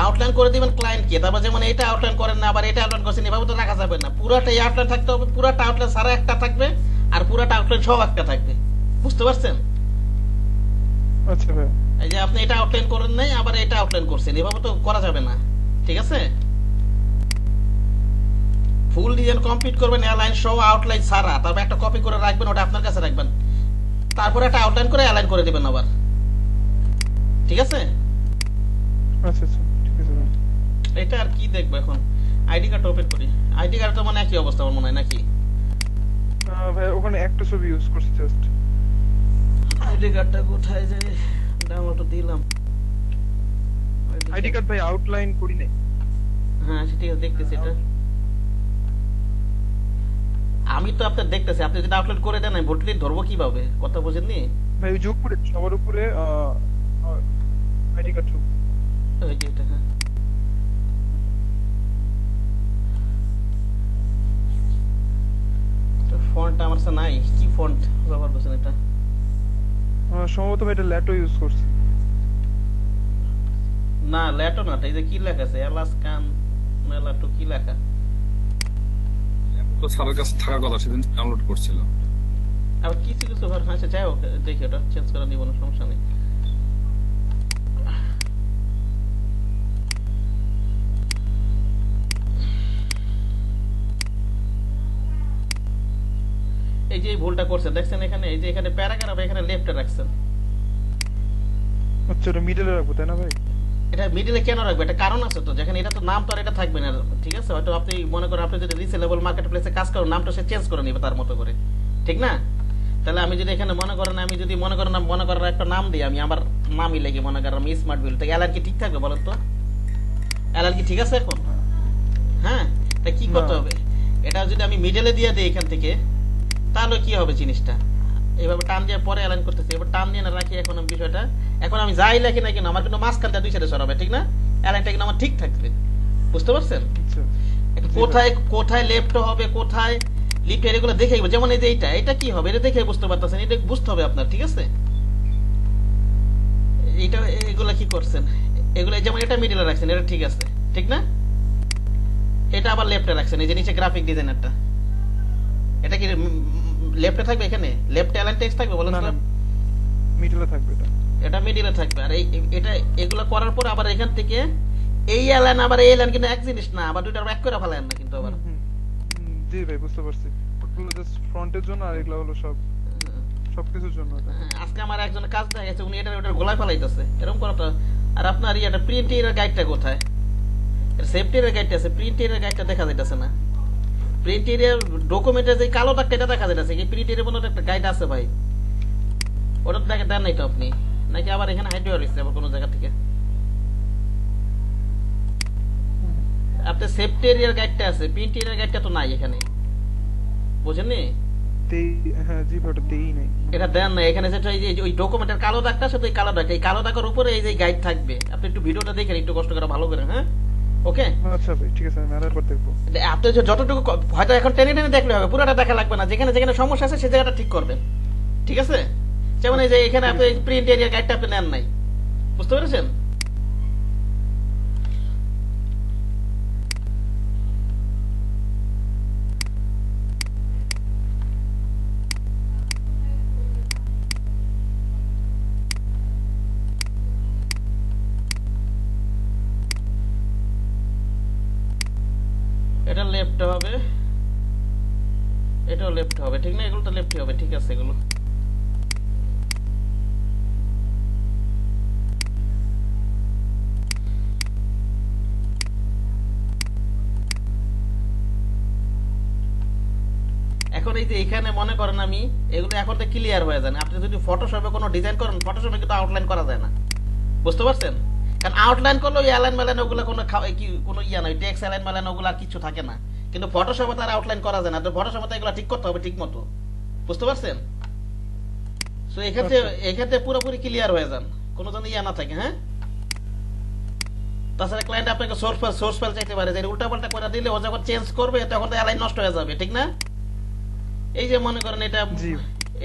আউটলাইন করে দিবেন ক্লায়েন্ট কে, তারপর যেমন এটা আউটলাইন করেন না, আবার এটা আউটলাইন করছেন, এভাবে তো রাখা যাবে না। পুরাটাই আউটলাইন থাকতে হবে, পুরাটা আউটলাইন সারা একটা থাকবে, আর পুরাটা আউটলাইন সব একটা থাকবে, বুঝতে পারছেন? আচ্ছা ভাই। এই যে আপনি এটা আউটলাইন করেন নাই, আবার এটা আউটলাইন করছেন, এভাবে তো করা যাবে না, ঠিক আছে। ফুল ডিজাইন কমপ্লিট করবেন অ্যালাইন সহ আউটলাইন সারা, তারপর একটা কপি করে রাখবেন, ওটা আপনার কাছে রাখবেন, তারপর একটা আউটলাইন করে অ্যালাইন করে দিবেন আবার, ঠিক আছে। আচ্ছা আচ্ছা ঠিক আছে ভাই। এটা আর কি দেখবো এখন, আইডি কার্ড ওপেন করি। আইডি কার্ড তো মানে একই অবস্থা আমার মনে হয় নাকি? ভাই ওখানে একটা ছবি ইউজ করছি জাস্ট। আইডি কার্ডটা কোথায় যায়? ডাউনলোড দিলাম আইডি কার্ড ভাই আউটলাইন করি নাই। হ্যাঁ ঠিক আছে, দেখতেছি এটা। আমি তো আপনার দেখতেছি, আপনি যদি আপলোড করে দেন আমি ভোল্টেজ ধরবো কিভাবে, কথা বোঝেননি? ভাই ওই যে উপরে সবার উপরে আইডি কার্ড ওই যে এটা, হ্যাঁ ফন্ট আমার কাছে নাই, কি ফন্ট ব্যবহার করছেন এটা? সম্ভবত ভাই এটা ল্যাটো ইউজ করছি। না ল্যাটো না, এই যে কি লেখা আছে, অ্যালাস্কান ল্যাটো কি লেখা? তো স্যারের কাছে থাকার কথা, সেদিন ডাউনলোড করছিল। আবার কিছু কিছু ঘর, আচ্ছা যাই হোক, দেখি ওটা চেঞ্জ করে নিব না, সমস্যা নেই। এই যে এই ভুলটা করছেন দেখছেন এখানে, এই যে এখানে প্যারাগ্রাফ এখানে লেফটে রাখছেন। আচ্ছা এটা মিডলে রাখবো তাই না ভাই? এটা মিডিলে কেন রাখবে, এটা কারণ আছে তো, যেখানে এটা তো নাম তো আর এটা থাকবে না, ঠিক আছে? হয়তো আপনি মনে করেন আপনি যদি রিসেলেবল মার্কেট প্লেসে কাজ করেন, নামটা সে চেঞ্জ করে নিবে তার মতো করে, ঠিক না? তাহলে আমি যদি এখানে মনে করেন, আমি যদি মনে করেন একটা নাম দিই, আমি আমার নামই লেগে মনে করেন আমি স্মার্ট বিল, তো অ্যালান কি ঠিক থাকবে বলেন তো? অ্যালান কি ঠিক আছে এখন? হ্যাঁ, তা কি করতে না। হবে, এটা যদি আমি মিডলে দিয়ে দিই এখান থেকে, তাহলে কি হবে জিনিসটা, এইভাবে টান দিয়ে পরে অ্যালাইন করতেছি, এবার টান দিয়ে না রাখি এখন আমি বিষয়টা, এখন আমি যাই লেখি না কেন আমার কিন্তু মাঝখানটা দুই সাইডে সরাবে, ঠিক না? অ্যালাইনটা কিন্তু আমার ঠিক থাকবে, বুঝতে পারছেন? আচ্ছা এখন জি কোথায় কোথায় লেফট হবে, কোথায় লিফট, এগুলো দেখে, যেমন এই যে এটা কি হবে, এটা দেখে বুঝতে পারতেছেন, এটা বুঝতে হবে আপনার, ঠিক আছে? এটা এগুলা কি করছেন, এগুলো যেমন এটা মিডলে রাখছেন, এটা ঠিক আছে, ঠিক না? এটা আবার লেফটে রাখছেন, এই যে নিচে গ্রাফিক ডিজাইনারটা, এটা কি লেফটে থাকবে, এখানে লেফট অ্যালাইন টেক্সট থাকবে বলেন না তো? না মিডলে থাকবে এটা। এটা মিডিলে থাকবে, আর এটা এগুলো করার পর আবার এখান থেকে এই অ্যালাইন আবার এই অ্যালাইন কিন্তু এক জিনিস না, আবার দুইটা এক করে ফেলেন না কিন্তু আবার। জি ভাই বুঝতে পারছি, ওগুলো জাস্ট ফ্রন্টের জন্য আর এগুলো হলো সবকিছুর জন্য এটা। আজকে আমার একজন কাজ দেখা গেছে, উনি এটা ওটার গোলায় ফেলাইতেছে, এরকম করাটা। আর আপনার এটা প্রিন্ট এর গাইডটা কোথায়, সেফটি এর গাইডটা আছে, প্রিন্ট এর গাইডটা দেখা যাইতেছে না। প্রিন্ট এর ডকুমেন্টের যে কালো দাগটা এটা দেখা যাইতেছে, কি প্রিন্ট এর মনে একটা গাইড আছে ভাই, ওটা দেখে দেন নাই তো আপনি, নাকি আবার এখানে হাইড হয়েছে আবার কোনো জায়গা থেকে? আপনার সেফটি এরিয়ার গাইডটা আছে, প্রিন্ট এরিয়ার গাইডটা তো নাই এখানে, বুঝেননি? হ্যাঁ জি ভাই ওটা দেই নাই। এটা দেন না এখানে, যেটা এই যে ওই ডকুমেন্টের কালো দাগটা, শুধু এই কালো দাগটা, এই কালো দাগের উপরে এই যে গাইড থাকবে, আপনি একটু ভিডিওটা দেখেন একটু কষ্ট করে ভালো করে, হ্যাঁ ওকে? আচ্ছা ভাই ঠিক আছে, আমি আরেকবার দেখবো। আপনি যতটুকু হয়তো এখন টেনে টেনে দেখলে হবে, পুরোটা দেখা লাগবে না, যেখানে যেখানে সমস্যা আছে সেই জায়গাটা ঠিক করবেন, ঠিক আছে? যেমন এই যে এখানে আপনি প্রিন্ট এরিয়ার গাইডটা আপনি নেন নাই, বুঝতে পেরেছেন? এটা লেফট হবে, এটাও লেফট হবে, ঠিক না? এগুলো তো লেফট হবে, ঠিক আছে এগুলো। এখন এই যে এখানে মনে করেন আমি এগুলো এখন তো ক্লিয়ার হয়ে যায়, আপনি যদি ফটোশপে কোনো ডিজাইন করেন, ফটোশপে কিন্তু আউটলাইন করা যায় না, বুঝতে পারছেন? কারণ আউটলাইন করলে ওই অ্যালাইন ম্যালাইন ওগুলো কোনো ইয়া নাই, টেক্সট অ্যালাইন ম্যালাইন ওগুলো আর কিছু থাকে না, কিন্তু ফটোশপে তার আউটলাইন করা যায় না, তো ফটোশপে এগুলো ঠিক করতে হবে ঠিক মতো, বুঝতে পারছেন? সো এক্ষেত্রে পুরোপুরি ক্লিয়ার হয়ে যান, কোনো যেন ইয়া না থাকে, হ্যাঁ? তাছাড়া ক্লায়েন্ট আপনাকে সোর্স ফাইল চাইতে পারে, যে উল্টাপাল্টা করে দিলে ও যখন চেঞ্জ করবে তখন তো অ্যালাইন নষ্ট হয়ে যাবে, ঠিক না? এই যে মনে করেন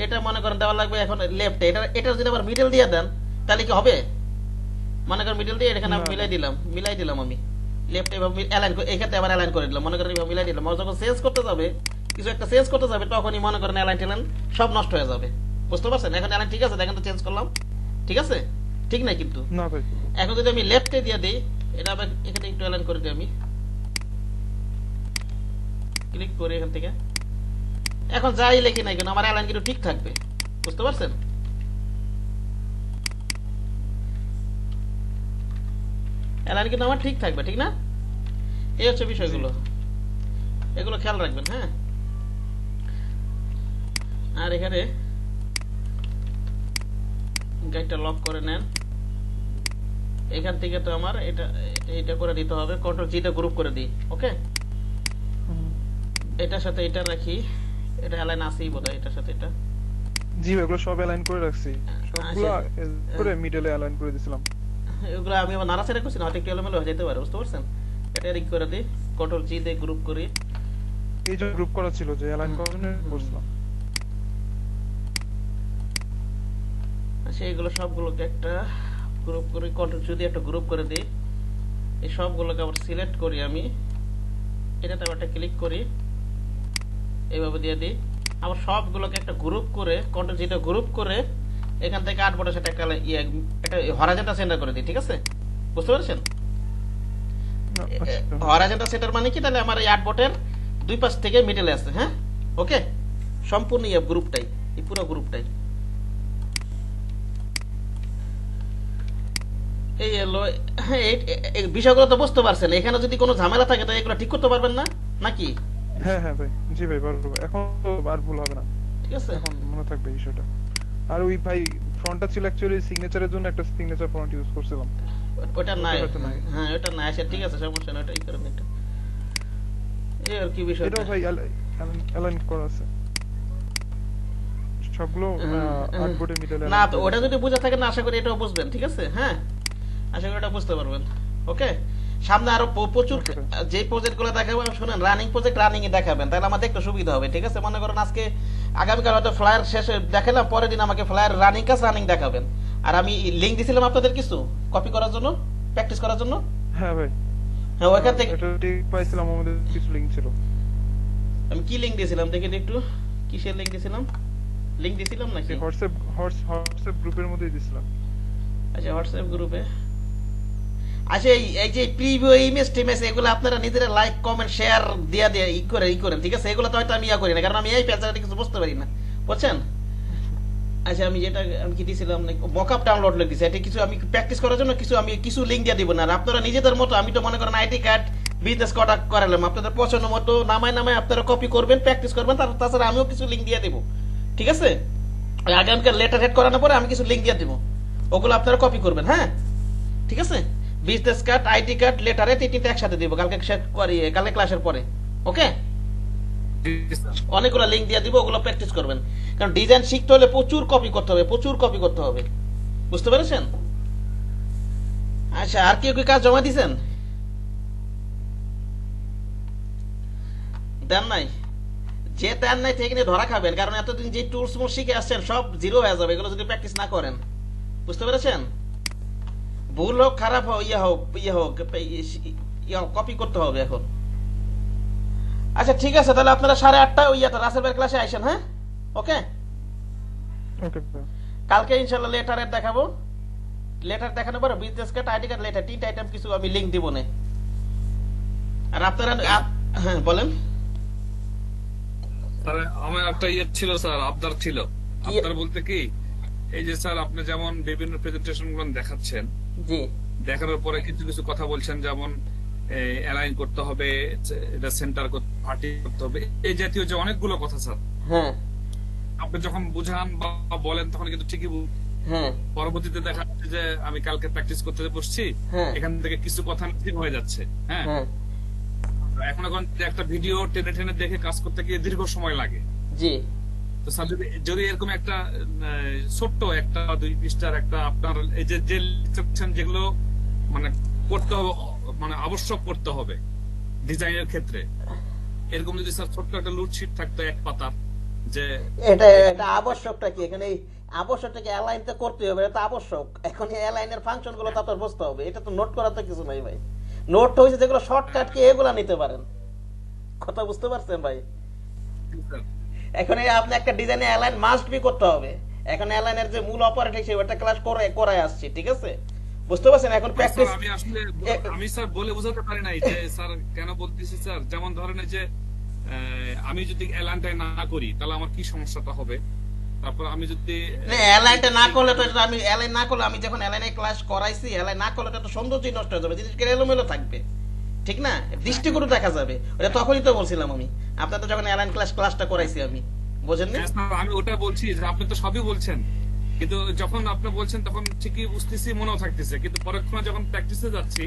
এটা মনে করেন দেওয়া লাগবে এখন লেফটে, এটা যদি আবার মিডল দিয়ে দেন তাহলে কি হবে? মনে করেন মিডল দিয়ে এখানে মিলাই দিলাম আমি লেফট, এভাবে অ্যালাইন এক্ষেত্রে আবার অ্যালাইন করে দিলাম, মনে করেন এভাবে মিলাই দিলাম, যখন চেঞ্জ করতে যাবে, কিছু একটা চেঞ্জ করতে যাবে, তখনই মনে করেন অ্যালাইন টেলাইন সব নষ্ট হয়ে যাবে, বুঝতে পারছেন? এখন অ্যালাইন ঠিক আছে, দেখেন তো চেঞ্জ করলাম, ঠিক আছে? ঠিক নাই কিন্তু। না ভাই এখন যদি আমি লেফটে দিয়ে দিই, এটা আবার এখানে একটু অ্যালাইন করে দিই, আমি ক্লিক করি এখান থেকে, এখন যাই লেখি নাই কেন আমার অ্যালাইন কিন্তু ঠিক থাকবে, বুঝতে পারছেন? অ্যালাইন কিন্তু আমার ঠিক থাকবে, ঠিক না? এই হচ্ছে বিষয়গুলো, এগুলো খেয়াল রাখবেন, হ্যাঁ? আর এখানে গাইডটা লক করে নেন, এখান থেকে তো আমার এটা করে দিতে হবে, কন্ট্রোল জিটা গ্রুপ করে দিই। ওকে, এটার সাথে এটা রাখি, এটা অ্যালাইন আছেই বোধহয় এটার সাথে এটা। জি ভাই এগুলো সব অ্যালাইন করে রাখছি, সবগুলো করে মিডলে অ্যালাইন করে দিছিলাম। এগুলো আমি আবার নাড়াচাড়া করছি না, হয়তো একটু এলোমেলো হয়ে যেতে পারে, বুঝতে পারছেন? এটা রিক করে দিই, কন্ট্রোল জি দিয়ে গ্রুপ করি। এই যে গ্রুপ করা ছিল যে অ্যালাইন করার জন্য করছিলাম। আচ্ছা এগুলো সবগুলোকে একটা গ্রুপ করি, কন্ট্রোল যদি একটা গ্রুপ করে দিই, এই সবগুলোকে আবার সিলেক্ট করি আমি, এটাতে আবার একটা ক্লিক করি, এইভাবে দিয়ে দিই। আবার সবগুলোকে একটা গ্রুপ করে কন্ট্রোল যেটা গ্রুপ করে এখান থেকে 8 বটের সাথে একটা একটা হরাইজন্টাল সেন্টার করে দিই। ঠিক আছে, বুঝতে পারছেন? হরাইজন্টাল সেন্টার মানে কি, তাহলে আমার এই 8 বটের দুই পাশ থেকে মিডলে আছে। হ্যাঁ, ওকে, সম্পূর্ণ এই গ্রুপটাই, এই পুরো গ্রুপটাই এই এলো। হ্যাঁ, এই বিষয়গুলো তো বুঝতে পারছেন। এখানে যদি কোনো ঝামেলা থাকে তো এগুলো ঠিক করতে পারবেন না নাকি? হ্যাঁ হ্যাঁ ভাই, জি ভাই পারবো, এখন তো আর ভুল হবে না, ঠিক আছে, এখন মনে থাকবে বিষয়টা। আর ওই ভাই ফ্রন্টটা ছিল অ্যাকচুয়ালি সিগনেচারের জন্য, একটা সিগনেচার ফন্ট ইউজ করছিলাম, ওটা নাই। ওটা নাই। হ্যাঁ ওটা নাই, আচ্ছা ঠিক আছে, সমস্যা নেই, ওটাই করেন এটা। এই আর কি বিষয়। এটাও ভাই অ্যালাইন করা আছে সবগুলো আটবোর্ডে মিডলে। না তো ওটা যদি বুঝে থাকে না, আশা করি এটাও বুঝবেন। ঠিক আছে, হ্যাঁ আশা করি এটা বুঝতে পারবেন। ওকে, সামনে আরো প্রচুর যে প্রজেক্ট গুলো দেখাবো, শুনেন রানিং প্রজেক্ট রানিং এ দেখাবেন, তাহলে আমাদের একটু সুবিধা হবে। ঠিক আছে, মনে করেন আজকে আগামীকাল হয়তো ফ্লায়ার শেষে দেখালাম, পরের দিন আমাকে ফ্লায়ার রানিং কাজ রানিং দেখাবেন। আর আমি লিংক দিছিলাম আপনাদের কিছু কপি করার জন্য, প্র্যাকটিস করার জন্য। হ্যাঁ ভাই, হ্যাঁ ওইখান থেকে এটা ঠিক পাইছিলাম, আমাদের কিছু লিংক ছিল। আমি কি লিংক দিয়েছিলাম দেখি একটু, কিসের লিংক দিয়েছিলাম? লিংক দিয়েছিলাম নাকি হোয়াটসঅ্যাপ গ্রুপের মধ্যেই দিছিলাম। আচ্ছা হোয়াটসঅ্যাপ গ্রুপে। আচ্ছা এই যে প্রিভিউ ইমেজ টিমেজ এগুলো আপনারা নিজেরা লাইক কমেন্ট শেয়ার দিয়া দিয়ে ই করেন। ঠিক আছে, এগুলো তো হয়তো আমি করি না, কারণ আমি এই পেজটা কিছু বুঝতে পারি না, বুঝছেন? আচ্ছা আমি কি দিয়েছিলাম, মকআপ ডাউনলোড লিখ দিয়েছি, এটা কিছু আমি প্র্যাকটিস করার জন্য কিছু লিংক দিয়ে দিব না। আর আপনারা নিজেদের মতো, আমি তো মনে করেন আইডি কার্ড বিজনেস কার্ড করালাম, আপনাদের পছন্দ মতো নামায় আপনারা কপি করবেন, প্র্যাকটিস করবেন। তাছাড়া আমিও কিছু লিংক দিয়ে দিব। ঠিক আছে, আগামীকাল লেটার হেড করানোর পরে আমি কিছু লিংক দিয়ে দিব, ওগুলো আপনারা কপি করবেন। হ্যাঁ ঠিক আছে, বিজনেস কার্ড আইডি কার্ড লেটারে তিনটা একসাথে দিব কালকে কালকে ক্লাসের পরে। ওকে, অনেকগুলো লিংক দিয়ে দিব, ওগুলো প্র্যাকটিস করবেন। কারণ ডিজাইন শিখতে হলে প্রচুর কপি করতে হবে, প্রচুর কপি করতে হবে, বুঝতে পেরেছেন? আচ্ছা আর কেউ কি কাজ জমা দিয়েছেন? দেন নাই? যে দেন নাই থেকে ধরা খাবেন, কারণ এতদিন যে টুলস শিখে আসছেন সব জিরো হয়ে যাবে এগুলো যদি প্র্যাকটিস না করেন, বুঝতে পেরেছেন? ভুল হোক খারাপ হোক কপি করতে হবে এখন। আচ্ছা ঠিক আছে, তাহলে আপনারা 8:30 রাসেল ভাইয়ের ক্লাসে আইসেন। হ্যাঁ ওকে, কালকে ইনশাল্লাহ লেটার দেখাবো, লেটার দেখানোর পরে business card ID card letter 3টা আইটেম কিছু আমি লিংক দিব না। আর আপনারা হ্যাঁ বলেন। স্যার আমার একটা ছিল স্যার, আবদার ছিল। আবদার বলতে কি, এই যে স্যার আপনি যেমন বিভিন্ন প্রেজেন্টেশন গুলো দেখাচ্ছেন, জি দেখানোর পরে কিছু কিছু কথা বলছেন, যেমন অ্যালাইন করতে হবে, এটা সেন্টার পার্টি করতে হবে, এই জাতীয় যে অনেকগুলো কথা স্যার, হ্যাঁ আপনি যখন বুঝান বা বলেন তখন কিন্তু ঠিকই, হ্যাঁ পরবর্তীতে দেখা যাচ্ছে যে আমি কালকে প্র্যাকটিস করতে বসছি, এখান থেকে কিছু কথা ঠিক হয়ে যাচ্ছে। হ্যাঁ, এখন একটা ভিডিও টেনে টেনে দেখে কাজ করতে গিয়ে দীর্ঘ সময় লাগে। জি, তো স্যার যদি এরকম একটা ছোট্ট একটা 2 পৃষ্ঠার একটা আপনার এই যে যেগুলো মানে করতে হবে, মানে আবশ্যক করতে হবে ডিজাইনের ক্ষেত্রে, এরকম যদি স্যার ছোট্ট একটা লুটশিট থাকতো 1 পাতার, যে এটা আবশ্যকটা কি, এখানে আবশ্যকটাকে অ্যালাইন তো করতে হবে, এটা আবশ্যক। এখন এই অ্যালাইনের ফাংশন গুলো তো বুঝতে হবে, এটা তো নোট করার তো কিছু নাই ভাই। নোট হয়েছে যেগুলো শর্টকাট কি এগুলা নিতে পারেন, কথা বুঝতে পারছেন ভাই? এখন আপনি একটা ডিজাইনে অ্যালাইন মাস্ট বি করতে হবে। এখন অ্যালাইনের যে মূল অপারেটর হিসেবে একটা ক্লাস করায় আসছি, ঠিক আছে, বুঝতে পারছেন? এখন প্র্যাকটিস আমি স্যার বলে বোঝাতে পারি নাই যে স্যার কেন বলতেছি স্যার, যেমন ধরেন যে আমি যদি অ্যালাইনটা না করি তাহলে আমার কি সমস্যাটা হবে, তারপর আমি যদি অ্যালাইনটা না করলে তো আমি অ্যালাইন না করলে, আমি যখন অ্যালাইনে ক্লাস করাইছি অ্যালাইন না করলে তো সৌন্দর্যই নষ্ট হয়ে যাবে, জিনিসটা এলোমেলো থাকবে, ঠিক না? দৃষ্টিকটু দেখা যাবে। ওটা তখনই তো বলছিলাম আমি, আপনার তো যখন অ্যালাইন ক্লাসটা করাইছি আমি, বোঝেন না? আমি ওটা বলছি যে আপনি তো সবই বলছেন, কিন্তু যখন আপনি বলছেন তখন ঠিকই বুঝতেছি, মনেও থাকতেছে, কিন্তু পরক্ষণে যখন প্র্যাকটিসে যাচ্ছি